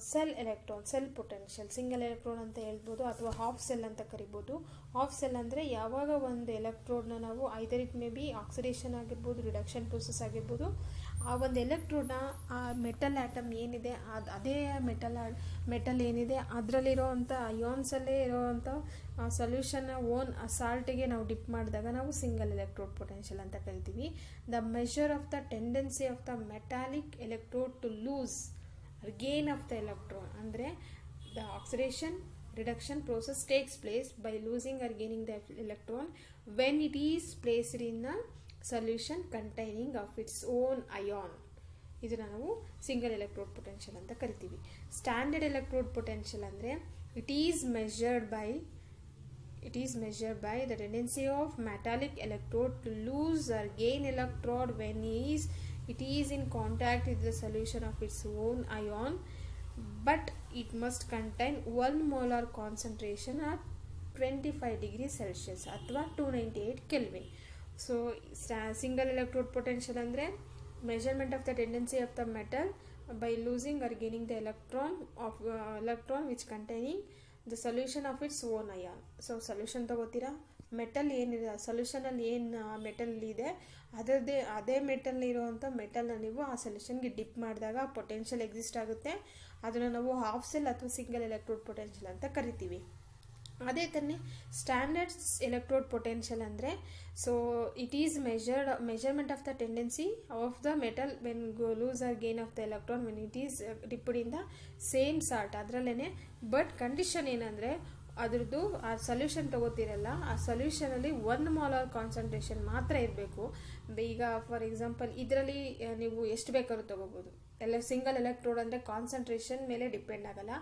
cell electron, cell potential, single electron ಅಂತ ಹೇಳ್ಬೋದು ಅಥವಾ half cell ಅಂತ ಕರಿಬೋದು. Half cell ಅಂದರೆ ಯಾವಾಗ ಒಂದು ಎಲೆಕ್ಟ್ರೋಡ್ನ ನಾವು ಐದರ್ ಇಟ್ ಮೇ ಬಿ ಆಕ್ಸಿಡೇಷನ್ ಆಗಿರ್ಬೋದು, ರಿಡಕ್ಷನ್ ಪ್ರೊಸೆಸ್ ಆಗಿರ್ಬೋದು, ಆ ಒಂದು ಎಲೆಕ್ಟ್ರೋಡ್ನ ಆ ಮೆಟಲ್ ಆಟಮ್ ಏನಿದೆ ಅದೇ ಮೆಟಲ್ ಏನಿದೆ ಅದರಲ್ಲಿರೋವಂಥ ಅಯಾನ್ಸಲ್ಲೇ ಇರೋವಂಥ ಸೊಲ್ಯೂಷನ್ನ ಓನ್ ಸಾಲ್ಟಿಗೆ ನಾವು ಡಿಪ್ ಮಾಡಿದಾಗ ನಾವು ಸಿಂಗಲ್ ಎಲೆಕ್ಟ್ರೋಡ್ ಪೊಟೆನ್ಷಿಯಲ್ ಅಂತ ಕರಿತೀವಿ. The measure of the tendency of the metallic electrode to lose or gain of the electron, andre the oxidation reduction process takes place by losing or gaining the electron when it is placed in a solution containing of its own ion. ಇದನ್ನ ನಾವು single electrode potential ಅಂತ ಕರಿತೀವಿ. Standard electrode potential ಅಂದರೆ it is measured by the tendency of metallic electrode to lose or gain electrode when it is in contact with the solution of its own ion, but it must contain 1 molar concentration at 25 degrees Celsius ಅಥವಾ 298 Kelvin. So single electrode potential ಅಂದರೆ measurement of the tendency of the metal by losing or gaining the electron which containing the solution of its own ion. So solution ತಗೋತೀರಾ, metal ಏನಿದೆ ಸೊಲ್ಯೂಷನಲ್ಲಿ ಏನು metal ಇದೆ ಅದೇ metal ಇರುವಂಥ ಮೆಟಲ್ನ ನೀವು ಆ ಸೊಲ್ಯೂಷನ್ಗೆ ಡಿಪ್ ಮಾಡಿದಾಗ ಪೊಟೆನ್ಷಿಯಲ್ ಎಕ್ಸಿಸ್ಟ್ ಆಗುತ್ತೆ. ಅದನ್ನು ನಾವು ಹಾಫ್ ಸೆಲ್ ಅಥವಾ ಸಿಂಗಲ್ ಎಲೆಕ್ಟ್ರೋಡ್ ಪೊಟೆನ್ಷಿಯಲ್ ಅಂತ ಕರಿತೀವಿ. ಅದೇ ಥರನೇ ಸ್ಟ್ಯಾಂಡರ್ಡ್ ಎಲೆಕ್ಟ್ರೋಡ್ ಪೊಟೆನ್ಷಿಯಲ್ ಅಂದರೆ so it is measurement of the tendency of the metal when lose or gain of the electron when it is dipped in the same salt ಅದರಲ್ಲೇ. But condition ಏನಂದರೆ ಅದ್ರದ್ದು ಆ solution ತಗೋತಿರಲ್ಲ ಆ ಸೊಲ್ಯೂಷನಲ್ಲಿ 1 molar concentration ಮಾತ್ರ ಇರಬೇಕು. ಈಗ for example ಇದರಲ್ಲಿ ನೀವು ಎಷ್ಟು ಬೇಕಾದ್ರೂ ತಗೋಬೋದು. ಸಿಂಗಲ್ ಎಲೆಕ್ಟ್ರೋಡ್ ಅಂದರೆ ಕಾನ್ಸಂಟ್ರೇಷನ್ ಮೇಲೆ ಡಿಪೆಂಡ್ ಆಗಲ್ಲ.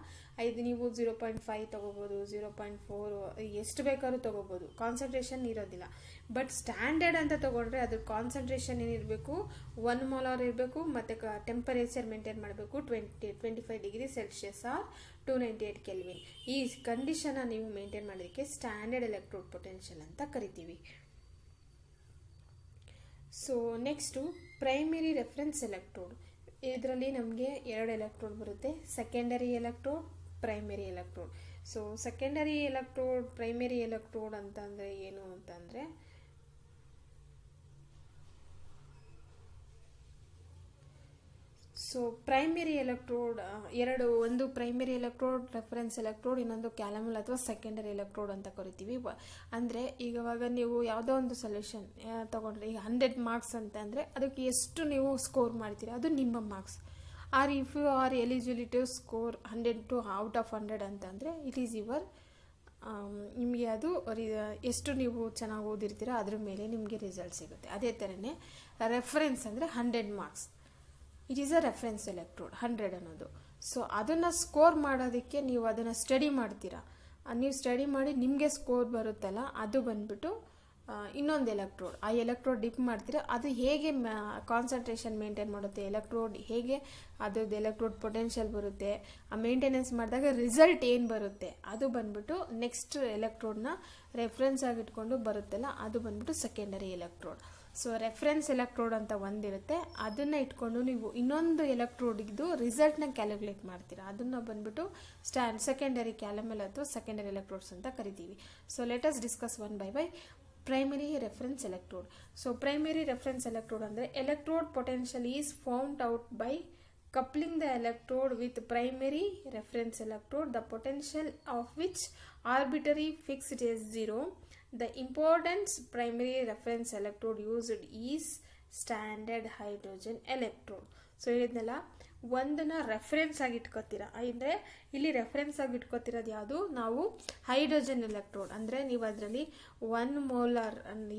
ಇದು ನೀವು 0.5 ತಗೋಬೋದು, 0.4 ಎಷ್ಟು ಬೇಕಾದ್ರೂ ತಗೋಬೋದು, ಕಾನ್ಸಂಟ್ರೇಷನ್ ಇರೋದಿಲ್ಲ. ಬಟ್ ಸ್ಟ್ಯಾಂಡರ್ಡ್ ಅಂತ ತಗೊಂಡ್ರೆ ಅದ್ರ ಕಾನ್ಸಂಟ್ರೇಷನ್ ಏನಿರಬೇಕು 1 molar ಇರಬೇಕು ಮತ್ತು ಟೆಂಪರೇಚರ್ ಮೇಂಟೈನ್ ಮಾಡಬೇಕು 25 ಡಿಗ್ರಿ ಸೆಲ್ಸಿಯಸ್ ಆರ್ 298 ಕೆಲ್ವಿನ್. ಈ ಕಂಡೀಷನ್ನ ನೀವು ಮೇಂಟೈನ್ ಮಾಡೋದಕ್ಕೆ ಸ್ಟ್ಯಾಂಡರ್ಡ್ ಎಲೆಕ್ಟ್ರೋಡ್ ಪೊಟೆನ್ಷಿಯಲ್ ಅಂತ ಕರಿತೀವಿ. So next primary reference electrode. ಇದರಲ್ಲಿ ನಮಗೆ 2 ಎಲೆಕ್ಟ್ರೋಡ್ ಬರುತ್ತೆ, secondary electrode, primary electrode. So secondary electrode, primary electrode ಅಂತಂದರೆ ಏನು ಅಂತಂದರೆ ಸೊ ಪ್ರೈಮರಿ ಎಲೆಕ್ಟ್ರೋಡ್ ಒಂದು ಪ್ರೈಮರಿ ಎಲೆಕ್ಟ್ರೋಡ್ ರೆಫರೆನ್ಸ್ ಎಲೆಕ್ಟ್ರೋಡ್, ಇನ್ನೊಂದು ಕ್ಯಾಲಮಲ್ ಅಥವಾ ಸೆಕೆಂಡರಿ ಎಲೆಕ್ಟ್ರೋಡ್ ಅಂತ ಕರಿತೀವಿ. ಅಂದರೆ ಈಗವಾಗ ನೀವು ಯಾವುದೋ ಒಂದು ಸೊಲ್ಯೂಷನ್ ತೊಗೊಂಡ್ರೆ ಈಗ 100 ಮಾರ್ಕ್ಸ್ ಅಂತ ಅಂದರೆ ಅದಕ್ಕೆ ಎಷ್ಟು ನೀವು ಸ್ಕೋರ್ ಮಾಡ್ತೀರಿ ಅದು ನಿಮ್ಮ marks. Are if you are eligible to score 100 to out of 100 ಅಂತಂದರೆ ಇಟ್ ಈಸ್ ಯುವರ್ ನಿಮಗೆ ಅದು ಎಷ್ಟು ನೀವು ಚೆನ್ನಾಗಿ ಓದಿರ್ತೀರೋ ಅದ್ರ ಮೇಲೆ ನಿಮಗೆ ರಿಸಲ್ಟ್ ಸಿಗುತ್ತೆ. ಅದೇ ಥರನೇ ರೆಫರೆನ್ಸ್ ಅಂದರೆ 100 marks, it is a reference electrode 100 ಅನ್ನೋದು. ಸೊ ಅದನ್ನು ಸ್ಕೋರ್ ಮಾಡೋದಕ್ಕೆ ನೀವು ಅದನ್ನು ಸ್ಟಡಿ ಮಾಡ್ತೀರಾ. ನೀವು ಸ್ಟಡಿ ಮಾಡಿ ನಿಮಗೆ ಸ್ಕೋರ್ ಬರುತ್ತಲ್ಲ ಅದು ಬಂದ್ಬಿಟ್ಟು ಇನ್ನೊಂದು ಎಲೆಕ್ಟ್ರೋಡ್. ಆ ಎಲೆಕ್ಟ್ರೋಡ್ ಡಿಪ್ ಮಾಡ್ತೀರಾ, ಅದು ಹೇಗೆ ಕಾನ್ಸಂಟ್ರೇಷನ್ ಮೇಂಟೈನ್ ಮಾಡುತ್ತೆ, ಎಲೆಕ್ಟ್ರೋಡ್ ಹೇಗೆ ಅದ್ರದ್ದು ಎಲೆಕ್ಟ್ರೋಡ್ ಪೊಟೆನ್ಷಿಯಲ್ ಬರುತ್ತೆ, ಆ ಮೇಂಟೆನೆನ್ಸ್ ಮಾಡಿದಾಗ ರಿಸಲ್ಟ್ ಏನು ಬರುತ್ತೆ ಅದು ಬಂದ್ಬಿಟ್ಟು ನೆಕ್ಸ್ಟ್ ಎಲೆಕ್ಟ್ರೋಡ್ನ ರೆಫರೆನ್ಸ್ ಆಗಿಟ್ಕೊಂಡು ಬರುತ್ತಲ್ಲ ಅದು ಬಂದ್ಬಿಟ್ಟು secondary electrode. So reference electrode ಅಂತ ಒಂದಿರುತ್ತೆ, ಅದನ್ನು ಇಟ್ಕೊಂಡು ನೀವು ಇನ್ನೊಂದು ಎಲೆಕ್ಟ್ರೋಡಿದ್ದು ರಿಸಲ್ಟ್ನ ಕ್ಯಾಲ್ಕುಲೇಟ್ ಮಾಡ್ತೀರಾ, ಅದನ್ನು ಬಂದ್ಬಿಟ್ಟು ಸೆಕೆಂಡರಿ ಕ್ಯಾಲಮಲ್ ಅಥವಾ ಸೆಕೆಂಡರಿ ಎಲೆಕ್ಟ್ರೋಡ್ಸ್ ಅಂತ ಕರಿತೀವಿ. So let us discuss one by primary reference electrode. So primary reference electrode ಅಂದರೆ electrode potential is found out by coupling the electrode with primary reference electrode, the potential of which arbitrary fixed is 0. The important primary reference electrode used is standard hydrogen electrode. So ಹೇಳಿದ್ನಲ್ಲ ಒಂದನ್ನ reference ಆಗಿ ಇಟ್ಕೋತೀರಾ, ಅಂದರೆ ಇಲ್ಲಿ reference ಆಗಿ ಇಟ್ಕೋತಿರೋದು ಯಾವುದು, ನಾವು hydrogen electrode. ಅಂದರೆ ನೀವು ಅದರಲ್ಲಿ 1 molar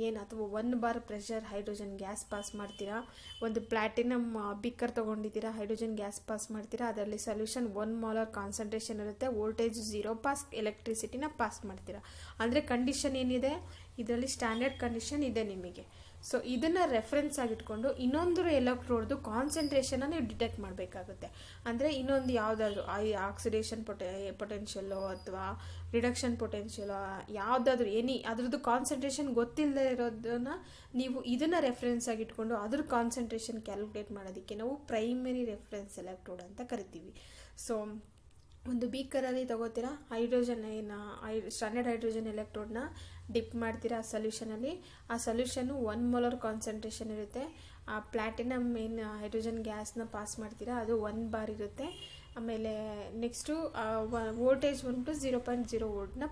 ಏನು ಅಥವಾ 1 bar pressure hydrogen gas pass ಮಾಡ್ತೀರಾ, ಒಂದು ಪ್ಲಾಟಿನಮ್ ಬಿಕ್ಕರ್ ತೊಗೊಂಡಿದ್ದೀರಾ, ಹೈಡ್ರೋಜನ್ ಗ್ಯಾಸ್ ಪಾಸ್ ಮಾಡ್ತೀರಾ, ಅದರಲ್ಲಿ ಸೊಲ್ಯೂಷನ್ 1 molar ಕಾನ್ಸಂಟ್ರೇಷನ್ ಇರುತ್ತೆ, ವೋಲ್ಟೇಜ್ 0 ಪಾಸ್, ಎಲೆಕ್ಟ್ರಿಸಿಟಿನ ಪಾಸ್ ಮಾಡ್ತೀರಾ. ಅಂದರೆ ಕಂಡೀಷನ್ ಏನಿದೆ ಇದರಲ್ಲಿ ಸ್ಟ್ಯಾಂಡರ್ಡ್ ಕಂಡೀಷನ್ ಇದೆ ನಿಮಗೆ. ಸೊ ಇದನ್ನು ರೆಫರೆನ್ಸ್ ಆಗಿಟ್ಕೊಂಡು ಇನ್ನೊಂದು ಎಲೆಕ್ಟ್ರೋಡ್ದು ಕಾನ್ಸಂಟ್ರೇಷನ್ನ ನೀವು ಡಿಟೆಕ್ಟ್ ಮಾಡಬೇಕಾಗುತ್ತೆ. ಅಂದರೆ ಇನ್ನೊಂದು ಯಾವುದಾದ್ರು ಆಕ್ಸಿಡೇಷನ್ ಪೊಟೆನ್ಷಿಯಲ್ಲೋ ಅಥವಾ ರಿಡಕ್ಷನ್ ಪೊಟೆನ್ಷಿಯಲೋ ಯಾವುದಾದ್ರೂ ಅದ್ರದ್ದು ಕಾನ್ಸಂಟ್ರೇಷನ್ ಗೊತ್ತಿಲ್ಲದೆ ಇರೋದನ್ನ ನೀವು ಇದನ್ನು ರೆಫರೆನ್ಸ್ ಆಗಿಟ್ಕೊಂಡು ಅದ್ರ ಕಾನ್ಸಂಟ್ರೇಷನ್ ಕ್ಯಾಲ್ಕುಲೇಟ್ ಮಾಡೋದಕ್ಕೆ ನಾವು ಪ್ರೈಮರಿ ರೆಫರೆನ್ಸ್ ಎಲೆಕ್ಟ್ರೋಡ್ ಅಂತ ಕರಿತೀವಿ. ಸೊ ಒಂದು ಬೀಕರಲ್ಲಿ ತಗೋತೀರಾ, ಹೈಡ್ರೋಜನ್ ಸ್ಟ್ಯಾಂಡರ್ಡ್ ಹೈಡ್ರೋಜನ್ ಎಲೆಕ್ಟ್ರೋಡ್ನ ಡಿಪ್ ಮಾಡ್ತೀರಾ ಆ ಸೊಲ್ಯೂಷನಲ್ಲಿ. ಆ ಸೊಲ್ಯೂಷನ್ನು 1 ಮೋಲಾರ್ ಕಾನ್ಸಂಟ್ರೇಷನ್ ಇರುತ್ತೆ. ಆ ಪ್ಲಾಟಿನಮ್ ಹೈಡ್ರೋಜನ್ ಗ್ಯಾಸ್ನ ಪಾಸ್ ಮಾಡ್ತೀರಾ, ಅದು 1 ಬಾರ್ ಇರುತ್ತೆ. ಆಮೇಲೆ ನೆಕ್ಸ್ಟು ವೋಲ್ಟೇಜ್ ಬಂದ್ಬಿಟ್ಟು 0.0 ವೋಲ್ಟ್ನ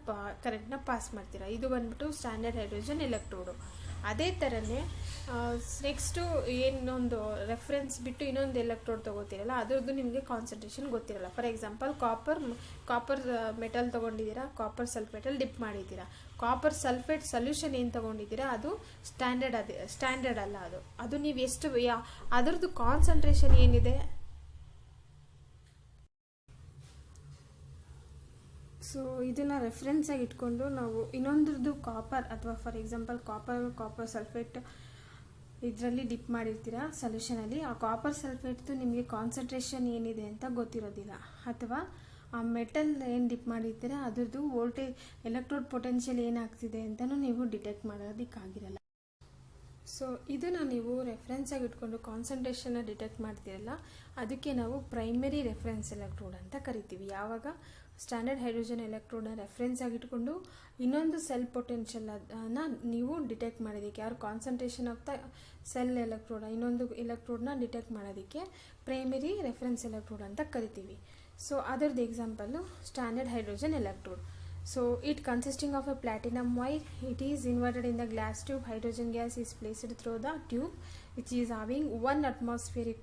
ಕರೆಂಟ್ನ ಪಾಸ್ ಮಾಡ್ತೀರಾ. ಇದು ಬಂದ್ಬಿಟ್ಟು ಸ್ಟ್ಯಾಂಡರ್ಡ್ ಹೈಡ್ರೋಜನ್ ಎಲೆಕ್ಟ್ರೋಡು. ಅದೇ ಥರನೇ ನೆಕ್ಸ್ಟು ಏನೊಂದು ರೆಫರೆನ್ಸ್ ಬಿಟ್ಟು ಇನ್ನೊಂದು ಎಲೆಕ್ಟ್ರೋಡ್ ತೊಗೋತೀರಲ್ಲ, ಅದ್ರದ್ದು ನಿಮಗೆ ಕಾನ್ಸಂಟ್ರೇಷನ್ ಗೊತ್ತಿರಲ್ಲ. ಫಾರ್ ಎಕ್ಸಾಂಪಲ್ ಕಾಪರ್ ಮೆಟಲ್ ತೊಗೊಂಡಿದ್ದೀರಾ, ಕಾಪರ್ ಸಲ್ಫೇಟಲ್ಲಿ ಡಿಪ್ ಮಾಡಿದ್ದೀರಾ. ಕಾಪರ್ ಸಲ್ಫೇಟ್ ಸೊಲ್ಯೂಷನ್ ಏನು ತೊಗೊಂಡಿದ್ದೀರಾ ಅದು ಸ್ಟ್ಯಾಂಡರ್ಡ್ ಅಲ್ಲ. ಅದು ನೀವು ಎಷ್ಟು ಅದರದ್ದು ಕಾನ್ಸಂಟ್ರೇಷನ್ ಏನಿದೆ. ಸೊ ಇದನ್ನು ರೆಫರೆನ್ಸ್ ಆಗಿ ಇಟ್ಕೊಂಡು ನಾವು ಇನ್ನೊಂದ್ರದ್ದು ಕಾಪರ್ ಅಥವಾ ಫಾರ್ ಎಕ್ಸಾಂಪಲ್ ಕಾಪರ್ ಸಲ್ಫೇಟ್ ಇದರಲ್ಲಿ ಡಿಪ್ ಮಾಡಿರ್ತೀರ ಸೊಲ್ಯೂಷನಲ್ಲಿ. ಆ ಕಾಪರ್ ಸಲ್ಫೇಟ್ದು ನಿಮಗೆ ಕಾನ್ಸಂಟ್ರೇಷನ್ ಏನಿದೆ ಅಂತ ಗೊತ್ತಿರೋದಿಲ್ಲ, ಅಥವಾ ಆ ಮೆಟಲ್ ಏನು ಡಿಪ್ ಮಾಡಿರ್ತೀರ ಅದ್ರದ್ದು ವೋಲ್ಟೇಜ್ ಎಲೆಕ್ಟ್ರೋಡ್ ಪೊಟೆನ್ಷಿಯಲ್ ಏನಾಗ್ತಿದೆ ಅಂತಲೂ ನೀವು ಡಿಟೆಕ್ಟ್ ಮಾಡೋದಕ್ಕಾಗಿರಲ್ಲ. ಸೊ ಇದನ್ನು ನೀವು ರೆಫರೆನ್ಸ್ ಆಗಿ ಇಟ್ಕೊಂಡು ಕಾನ್ಸಂಟ್ರೇಷನ್ನ ಡಿಟೆಕ್ಟ್ ಮಾಡ್ತೀರಲ್ಲ, ಅದಕ್ಕೆ ನಾವು ಪ್ರೈಮರಿ ರೆಫರೆನ್ಸ್ ಎಲೆಕ್ಟ್ರೋಡ್ ಅಂತ ಕರಿತೀವಿ. ಯಾವಾಗ ಸ್ಟ್ಯಾಂಡರ್ಡ್ ಹೈಡ್ರೋಜನ್ ಎಲೆಕ್ಟ್ರೋಡ್ನ ರೆಫರೆನ್ಸ್ ಆಗಿಟ್ಕೊಂಡು ಇನ್ನೊಂದು ಸೆಲ್ ಪೊಟೆನ್ಷಿಯಲನ್ನು ನೀವು ಡಿಟೆಕ್ಟ್ ಮಾಡೋದಕ್ಕೆ, ಯಾರು concentration of the cell electrode ಇನ್ನೊಂದು ಎಲೆಕ್ಟ್ರೋಡ್ನ ಡಿಟೆಕ್ಟ್ ಮಾಡೋದಕ್ಕೆ ಪ್ರೈಮರಿ ರೆಫರೆನ್ಸ್ ಎಲೆಕ್ಟ್ರೋಡ್ ಅಂತ ಕರಿತೀವಿ. ಸೊ ಅದರದ್ದು example standard hydrogen electrode. So it consisting of a platinum wire, it is inverted in the glass tube. Hydrogen gas is placed through the tube which is having 1 atmospheric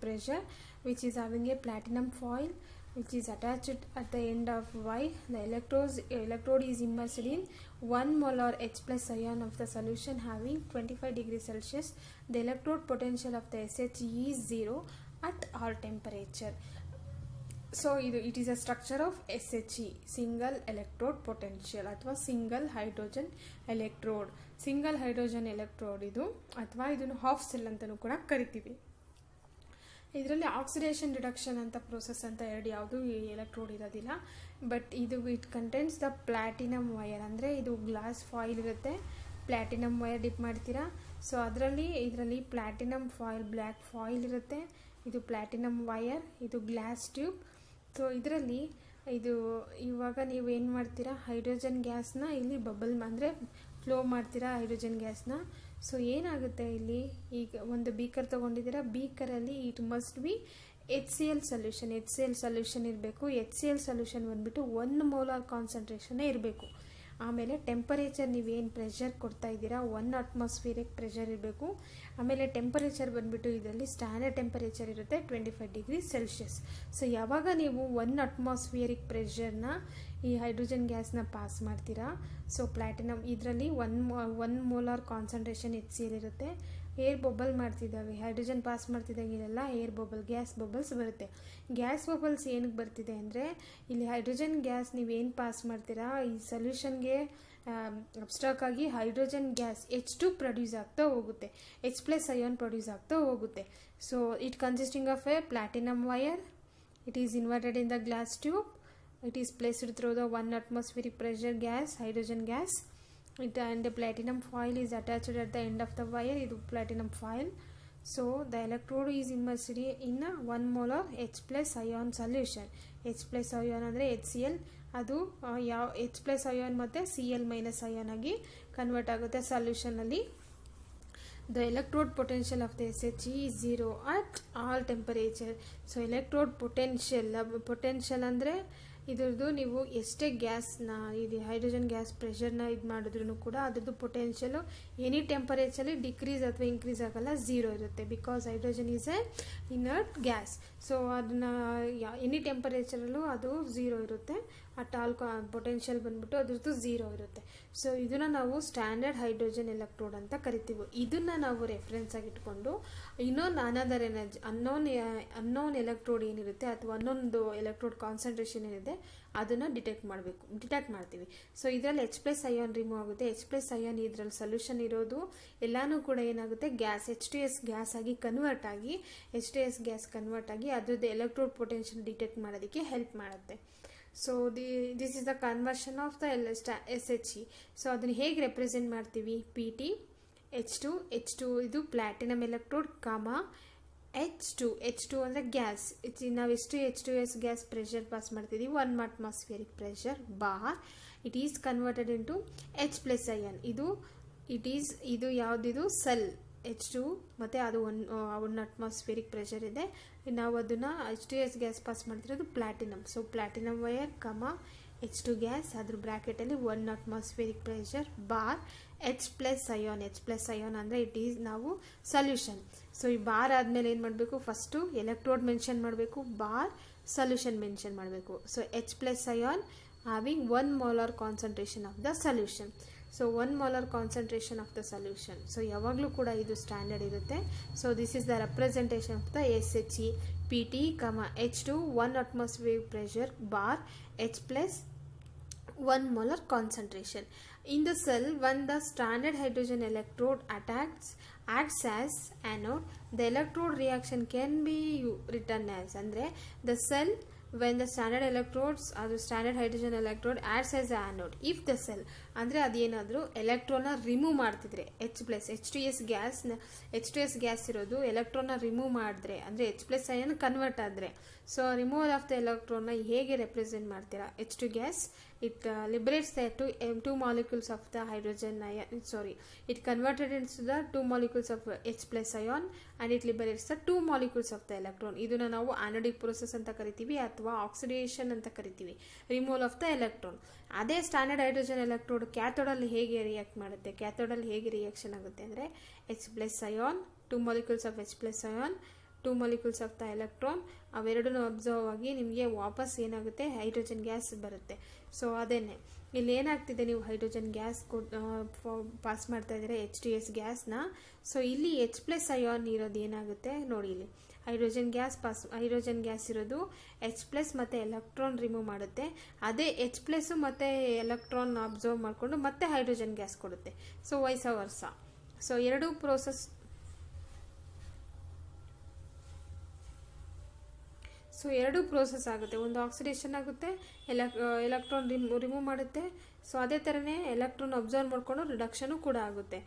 pressure, which is having a platinum foil which is attached at the end of wire. The electrode is immersed in 1 molar H plus ion of the solution having 25 degrees Celsius. The electrode potential of the SHE is 0 at all temperature. So it is a structure of SHE, single electrode potential ಅಥವಾ single hydrogen electrode ಇದು, ಅಥವಾ ಇದನ್ನು half cell ಅಂತಲೂ ಕೂಡ ಕರಿತೀವಿ. ಇದರಲ್ಲಿ oxidation reduction ಅಂತ process ಅಂತ ಯಾವುದು ಈ ಎಲೆಕ್ಟ್ರೋಡ್ ಇರೋದಿಲ್ಲ. But it contents the platinum wire, ಅಂದರೆ ಇದು ಗ್ಲಾಸ್ ಫಾಯಿಲ್ ಇರುತ್ತೆ, ಪ್ಲಾಟಿನಮ್ ವೈರ್ ಡಿಪ್ ಮಾಡ್ತೀರಾ. ಸೊ ಇದರಲ್ಲಿ ಪ್ಲಾಟಿನಮ್ ಫಾಯಿಲ್, ಬ್ಲ್ಯಾಕ್ ಫಾಯಿಲ್ ಇರುತ್ತೆ, ಇದು ಪ್ಲಾಟಿನಮ್ ವೈರ್, ಇದು ಗ್ಲಾಸ್ ಟ್ಯೂಬ್. ಸೊ ಇದರಲ್ಲಿ ಇವಾಗ ನೀವು ಏನು ಮಾಡ್ತೀರಾ, ಹೈಡ್ರೋಜನ್ ಗ್ಯಾಸ್ನ ಇಲ್ಲಿ ಬಬಲ್ ಅಂದರೆ ಫ್ಲೋ ಮಾಡ್ತೀರಾ ಹೈಡ್ರೋಜನ್ ಗ್ಯಾಸ್ನ. ಸೊ ಏನಾಗುತ್ತೆ ಇಲ್ಲಿ, ಈಗ ಒಂದು ಬೀಕರ್ ತೊಗೊಂಡಿದ್ದೀರಾ, ಬೀಕರಲ್ಲಿ it must be HCl solution ಇರಬೇಕು. HCl ಸೊಲ್ಯೂಷನ್ ಬಂದುಬಿಟ್ಟು 1 ಮೋಲಾರ್ ಕಾನ್ಸಂಟ್ರೇಷನ್ನೇ ಇರಬೇಕು. ಆಮೇಲೆ ಟೆಂಪರೇಚರ್ ನೀವೇನು ಪ್ರೆಷರ್ ಕೊಡ್ತಾ ಇದ್ದೀರಾ 1 ಅಟ್ಮಾಸ್ಫಿಯರಿಕ್ ಪ್ರೆಷರ್ ಇರಬೇಕು. ಆಮೇಲೆ ಟೆಂಪರೇಚರ್ ಬಂದುಬಿಟ್ಟು ಇದರಲ್ಲಿ ಸ್ಟ್ಯಾಂಡರ್ಡ್ ಟೆಂಪರೇಚರ್ ಇರುತ್ತೆ 25 ಡಿಗ್ರಿ ಸೆಲ್ಸಿಯಸ್. ಸೊ ಯಾವಾಗ ನೀವು 1 ಅಟ್ಮಾಸ್ಫಿಯರಿಕ್ ಪ್ರೆಷರ್ನ ಈ ಹೈಡ್ರೋಜನ್ ಗ್ಯಾಸ್ನ ಪಾಸ್ ಮಾಡ್ತೀರಾ, ಸೊ ಪ್ಲಾಟಿನಮ್ ಇದರಲ್ಲಿ 1 ಮೋಲಾರ್ ಕಾನ್ಸಂಟ್ರೇಷನ್ HCl ಇರುತ್ತೆ. ಏರ್ ಬಬಲ್ ಮಾಡ್ತಿದ್ದಾವೆ, ಹೈಡ್ರೋಜನ್ ಪಾಸ್ ಮಾಡ್ತಿದ್ದಾಗೆಲ್ಲ ಏರ್ ಬಬಲ್, ಗ್ಯಾಸ್ ಬಬಲ್ಸ್ ಬರುತ್ತೆ. ಗ್ಯಾಸ್ ಬಬಲ್ಸ್ ಏನಕ್ಕೆ ಬರ್ತಿದೆ ಅಂದರೆ, ಇಲ್ಲಿ ಹೈಡ್ರೋಜನ್ ಗ್ಯಾಸ್ ನೀವೇನು ಪಾಸ್ ಮಾಡ್ತೀರಾ ಈ ಸೊಲ್ಯೂಷನ್ಗೆ ಅಬ್ಸ್ಟ್ರಾಕ್ಟ್ ಆಗಿ ಹೈಡ್ರೋಜನ್ ಗ್ಯಾಸ್ H2 ಪ್ರೊಡ್ಯೂಸ್ ಆಗ್ತಾ ಹೋಗುತ್ತೆ, H ಪ್ಲಸ್ ಅಯಾನ್ ಪ್ರೊಡ್ಯೂಸ್ ಆಗ್ತಾ ಹೋಗುತ್ತೆ. So it consisting of A platinum wire, it is inverted in the glass tube, it is placed through the 1 atmospheric pressure gas, hydrogen gas. And the platinum foil is attached at the end of the wire, ಇದು platinum foil. So the electrode is immersed in a 1 molar H plus ion solution. H plus ion ಅಂದರೆ HCl, ಅದು ಯಾವ H plus ion ಮತ್ತು Cl minus ion ಆಗಿ convert ಆಗುತ್ತೆ ಸೊಲ್ಯೂಷನಲ್ಲಿ. The electrode potential of the SHE is 0 at all temperature. So electrode potential ಅಂದರೆ ಇದ್ರದ್ದು ನೀವು ಎಷ್ಟೇ ಗ್ಯಾಸ್ನ ಇದು ಹೈಡ್ರೋಜನ್ ಗ್ಯಾಸ್ ಪ್ರೆಷರ್ನ ಇದು ಮಾಡಿದ್ರೂ ಕೂಡ ಅದ್ರದ್ದು ಪೊಟೆನ್ಷಿಯಲು ಎನಿ ಟೆಂಪರೇಚರಲ್ಲಿ ಡಿಕ್ರೀಸ್ ಅಥವಾ ಇನ್ಕ್ರೀಸ್ ಆಗಲ್ಲ, 0 ಇರುತ್ತೆ. Because hydrogen is A inert gas. So ಅದನ್ನು ಎನಿ ಟೆಂಪರೇಚರಲ್ಲೂ ಅದು 0 ಇರುತ್ತೆ. ಆ ಟಾಲ್ ಪೊಟೆನ್ಷಿಯಲ್ ಬಂದ್ಬಿಟ್ಟು ಅದ್ರದ್ದು 0 ಇರುತ್ತೆ. ಸೊ ಇದನ್ನು ನಾವು ಸ್ಟ್ಯಾಂಡರ್ಡ್ ಹೈಡ್ರೋಜನ್ ಎಲೆಕ್ಟ್ರೋಡ್ ಅಂತ ಕರಿತೀವಿ. ಇದನ್ನು ನಾವು ರೆಫರೆನ್ಸ್ ಆಗಿ ಇಟ್ಕೊಂಡು ಇನ್ನೊಂದು ಅನದರ್ ಎನರ್ಜಿ ಅನ್ನೋನ್ ಎಲೆಕ್ಟ್ರೋಡ್ ಏನಿರುತ್ತೆ ಅಥವಾ ಅನ್ನೊಂದು ಎಲೆಕ್ಟ್ರೋಡ್ ಕಾನ್ಸಂಟ್ರೇಷನ್ ಏನಿದೆ ಅದನ್ನು ಡಿಟೆಕ್ಟ್ ಮಾಡ್ತೀವಿ. ಸೊ ಇದರಲ್ಲಿ H+ ಅಯಾನ್ ರಿಮೂವ್ ಆಗುತ್ತೆ. H+ ಅಯಾನ್ ಇದರಲ್ಲಿ ಸೊಲ್ಯೂಷನ್ ಇರೋದು ಎಲ್ಲಾನು ಕೂಡ ಏನಾಗುತ್ತೆ ಗ್ಯಾಸ್ H2S ಗ್ಯಾಸ್ ಆಗಿ ಕನ್ವರ್ಟ್ ಆಗಿ ಅದ್ರದ್ದು ಎಲೆಕ್ಟ್ರೋಡ್ ಪೊಟೆನ್ಷಿಯಲ್ ಡಿಟೆಕ್ಟ್ ಮಾಡೋದಕ್ಕೆ ಹೆಲ್ಪ್ ಮಾಡುತ್ತೆ. So this is the conversion of the SHE. So ಅದನ್ನು ಹೇಗೆ ರೆಪ್ರೆಸೆಂಟ್ ಮಾಡ್ತೀವಿ? PT H2 ಇದು ಪ್ಲಾಟಿನಮ್ ಎಲೆಕ್ಟ್ರೋಡ್ H2 ಅಂದರೆ ಗ್ಯಾಸ್. ನಾವು ಎಷ್ಟು H2S ಗ್ಯಾಸ್ ಪ್ರೆಷರ್ ಪಾಸ್ ಮಾಡ್ತಿದ್ದೀವಿ 1 atmospheric pressure bar. It is converted into H+ ion. ಇದು ಯಾವುದಿದು ಸೆಲ್ H2 ಮತ್ತು ಅದು 1 atmospheric ಪ್ರೆಷರ್ ಇದೆ. ನಾವು ಅದನ್ನು H2S ಗ್ಯಾಸ್ ಪಾಸ್ ಮಾಡ್ತಿರೋದು platinum. So platinum wire H2 gas ಅದ್ರ ಬ್ರ್ಯಾಕೆಟಲ್ಲಿ 1 atmospheric pressure bar H+ ion ಅಂದರೆ ಇಟ್ ಈಸ್ ನಾವು ಸೊಲ್ಯೂಷನ್. ಸೊ ಈ ಬಾರ್ ಆದಮೇಲೆ ಏನು ಮಾಡಬೇಕು? ಫಸ್ಟು ಎಲೆಕ್ಟ್ರೋಡ್ ಮೆನ್ಷನ್ ಮಾಡಬೇಕು, ಬಾರ್ ಸೊಲ್ಯೂಷನ್ ಮೆನ್ಷನ್ ಮಾಡಬೇಕು. So H+ ion having 1 molar concentration of the solution. So 1 molar concentration of the solution. So ಯಾವಾಗಲೂ ಕೂಡ ಇದು ಸ್ಟ್ಯಾಂಡರ್ಡ್ ಇರುತ್ತೆ. So this is the representation of the SHE. PT, H2 1 atmospheric pressure bar H+ 1 molar concentration. In the cell, when the standard hydrogen electrode acts as anode, the electrode reaction can be written as ಅಂದರೆ the cell when the standard electrodes or the standard hydrogen electrode acts as an anode. If the cell ಅಂದರೆ ಅದೇನಾದರೂ ಎಲೆಕ್ಟ್ರಾನ್ನ remove ಮಾಡ್ತಿದ್ರೆ H2S gas ಇರೋದು ಎಲೆಕ್ಟ್ರಾನ್ನ remove ಮಾಡಿದ್ರೆ ಅಂದರೆ H+ ion convert ಆದರೆ, ಸೊ ರಿಮೂವಲ್ ಆಫ್ ದ ಎಲೆಕ್ಟ್ರಾನ್ನ ಹೇಗೆ ರೆಪ್ರೆಸೆಂಟ್ ಮಾಡ್ತೀರಾ? H2 gas it liberates the two molecules of the hydrogen ion, it converted into the 2 molecules of H+ ion and it liberates the 2 molecules of the electron. ಇದನ್ನ ನಾವು ಆನೋಡಿಕ್ process ಅಂತ ಕರಿತೀವಿ ಅಥವಾ oxidation ಅಂತ ಕರಿತೀವಿ, ರಿಮೂವಲ್ ಆಫ್ ದ ಎಲೆಕ್ಟ್ರಾನ್. ಅದೇ standard hydrogen electrode ಕ್ಯಾಥೋಡಲ್ಲಿ ಹೇಗೆ react ಮಾಡುತ್ತೆ? ಕ್ಯಾಥೋಡಲ್ಲಿ ಹೇಗೆ ರಿಯಾಕ್ಷನ್ ಆಗುತ್ತೆ ಅಂದರೆ H+ ion 2 molecules of H+ ion 2 molecules of the electron ಅವೆರಡೂ ಅಬ್ಸರ್ವ್ ಆಗಿ ನಿಮಗೆ ವಾಪಸ್ ಏನಾಗುತ್ತೆ ಹೈಡ್ರೋಜನ್ ಗ್ಯಾಸ್ ಬರುತ್ತೆ. ಸೊ ಅದೇನೆ ಇಲ್ಲಿ ಏನಾಗ್ತಿದೆ, ನೀವು ಹೈಡ್ರೋಜನ್ ಗ್ಯಾಸ್ ಪಾಸ್ ಮಾಡ್ತಾ ಇದ್ದೀರಾ H2S ಗ್ಯಾಸ್ನ. ಸೊ ಇಲ್ಲಿ H+ ಅಯಾನ್ ಇರೋದು ಏನಾಗುತ್ತೆ ನೋಡಿ, ಇಲ್ಲಿ ಹೈಡ್ರೋಜನ್ ಗ್ಯಾಸ್ ಇರೋದು H+ ಮತ್ತು ಎಲೆಕ್ಟ್ರಾನ್ ರಿಮೂವ್ ಮಾಡುತ್ತೆ. ಅದೇ H+ ಮತ್ತು ಎಲೆಕ್ಟ್ರಾನ್ ಅಬ್ಸರ್ವ್ ಮಾಡಿಕೊಂಡು ಮತ್ತೆ ಹೈಡ್ರೋಜನ್ ಗ್ಯಾಸ್ ಕೊಡುತ್ತೆ. ಸೊ ವೈಸ ವರ್ಸ. ಸೊ ಎರಡೂ ಪ್ರೋಸೆಸ್ ಆಗುತ್ತೆ. ಒಂದು ಆಕ್ಸಿಡೇಷನ್ ಆಗುತ್ತೆ, ಎಲೆಕ್ಟ್ರಾನ್ ರಿಮೂವ್ ಮಾಡುತ್ತೆ. ಸೊ ಅದೇ ಥರನೇ ಎಲೆಕ್ಟ್ರಾನ್ ಅಬ್ಸರ್ವ್ ಮಾಡಿಕೊಂಡು ರಿಡಕ್ಷನು ಕೂಡ ಆಗುತ್ತೆ.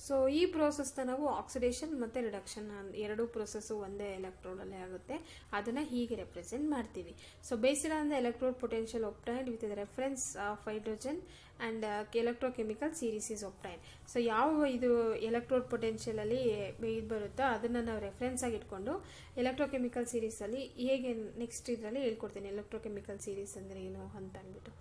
ಸೊ ಈ ಪ್ರೋಸೆಸ್ನ ನಾವು ಆಕ್ಸಿಡೇಷನ್ ಮತ್ತು ರಿಡಕ್ಷನ್ ಎರಡೂ ಪ್ರೋಸೆಸ್ಸು ಒಂದೇ ಎಲೆಕ್ಟ್ರೋಡಲ್ಲೇ ಆಗುತ್ತೆ. ಅದನ್ನು ಹೀಗೆ ರೆಪ್ರೆಸೆಂಟ್ ಮಾಡ್ತೀವಿ. So based on the electrode potential obtained with the reference of hydrogen and electrochemical series is obtained. So ಯಾವ ಇದು ಎಲೆಕ್ಟ್ರೋಡ್ ಪೊಟೆನ್ಷಿಯಲಲ್ಲಿ ಇದು ಬರುತ್ತೋ ಅದನ್ನು ನಾವು ರೆಫರೆನ್ಸ್ ಆಗಿ ಇಟ್ಕೊಂಡು ಎಲೆಕ್ಟ್ರೋಕೆಮಿಕಲ್ ಸೀರೀಸಲ್ಲಿ ಹೇಗೆ ನೆಕ್ಸ್ಟ್ ಇದರಲ್ಲಿ ಹೇಳ್ಕೊಡ್ತೀನಿ ಎಲೆಕ್ಟ್ರೋಕೆಮಿಕಲ್ ಸೀರೀಸ್ ಅಂದರೆ ಏನು ಅಂತ ಅಂದ್ಬಿಟ್ಟು.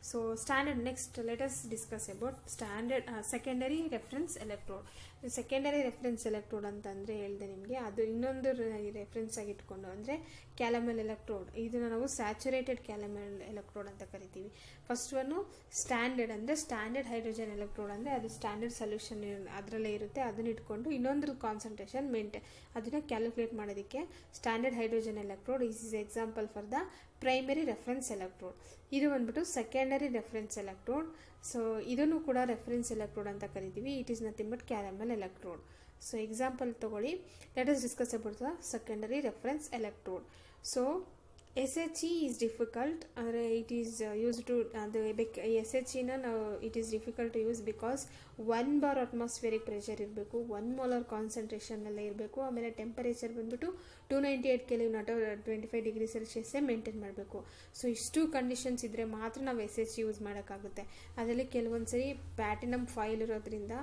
So standard next let us discuss about standard secondary reference electrode. Secondary reference electrode ಅಂತಂದರೆ ಹೇಳಿದೆ ನಿಮಗೆ, ಅದು ಇನ್ನೊಂದು ರೆಫರೆನ್ಸ್ ಆಗಿ ಇಟ್ಕೊಂಡು ಅಂದರೆ ಕ್ಯಾಲಮೆಲ್ ಎಲೆಕ್ಟ್ರೋಡ್. ಇದನ್ನು ನಾವು ಸ್ಯಾಚುರೇಟೆಡ್ ಕ್ಯಾಲಮೆಲ್ ಎಲೆಕ್ಟ್ರೋಡ್ ಅಂತ ಕರಿತೀವಿ. ಫಸ್ಟ್ ಒನ್ನು ಸ್ಟ್ಯಾಂಡರ್ಡ್ ಅಂದರೆ ಸ್ಟ್ಯಾಂಡರ್ಡ್ ಹೈಡ್ರೋಜನ್ ಎಲೆಕ್ಟ್ರೋಡ್ ಅಂದರೆ ಅದು ಸ್ಟ್ಯಾಂಡರ್ಡ್ ಸೊಲ್ಯೂಷನ್ ಅದರಲ್ಲೇ ಇರುತ್ತೆ. ಅದನ್ನ ಇಟ್ಕೊಂಡು ಇನ್ನೊಂದು ಕಾನ್ಸಂಟ್ರೇಷನ್ ಅದನ್ನು ಕ್ಯಾಲ್ಕುಲೇಟ್ ಮಾಡೋದಕ್ಕೆ standard hydrogen electrode is example for the primary reference electrode. ಇದು ಬಂದ್ಬಿಟ್ಟು ಸೆಕೆಂಡರಿ ರೆಫರೆನ್ಸ್ ಎಲೆಕ್ಟ್ರೋಡ್. ಸೊ ಇದನ್ನು ಕೂಡ ರೆಫರೆನ್ಸ್ ಎಲೆಕ್ಟ್ರೋಡ್ ಅಂತ ಕರಿತೀವಿ. It is nothing but calomel electrode. So example ತಗೊಳ್ಳಿ, let us discuss about the secondary reference electrode. So SHE is difficult, it is used to SHE ನಾವು it is difficult to use because 1 bar atmospheric pressure ಇರಬೇಕು, 1 molar concentration ಎಲ್ಲ ಇರಬೇಕು, ಆಮೇಲೆ temperature ಬಂದ್ಬಿಟ್ಟು 298 kelvin ಅಥವಾ 25 degree ಸೆಲ್ಸಿಯಸ್ಸೇ maintain ಮಾಡಬೇಕು. So ಇಷ್ಟು conditions ಇದ್ದರೆ ಮಾತ್ರ ನಾವು SHE ಯೂಸ್ ಮಾಡೋಕ್ಕಾಗುತ್ತೆ. ಅದರಲ್ಲಿ ಕೆಲವೊಂದು ಸರಿ ಪ್ಲಾಟಿನಮ್ ಫಾಯಿಲ್ ಇರೋದ್ರಿಂದ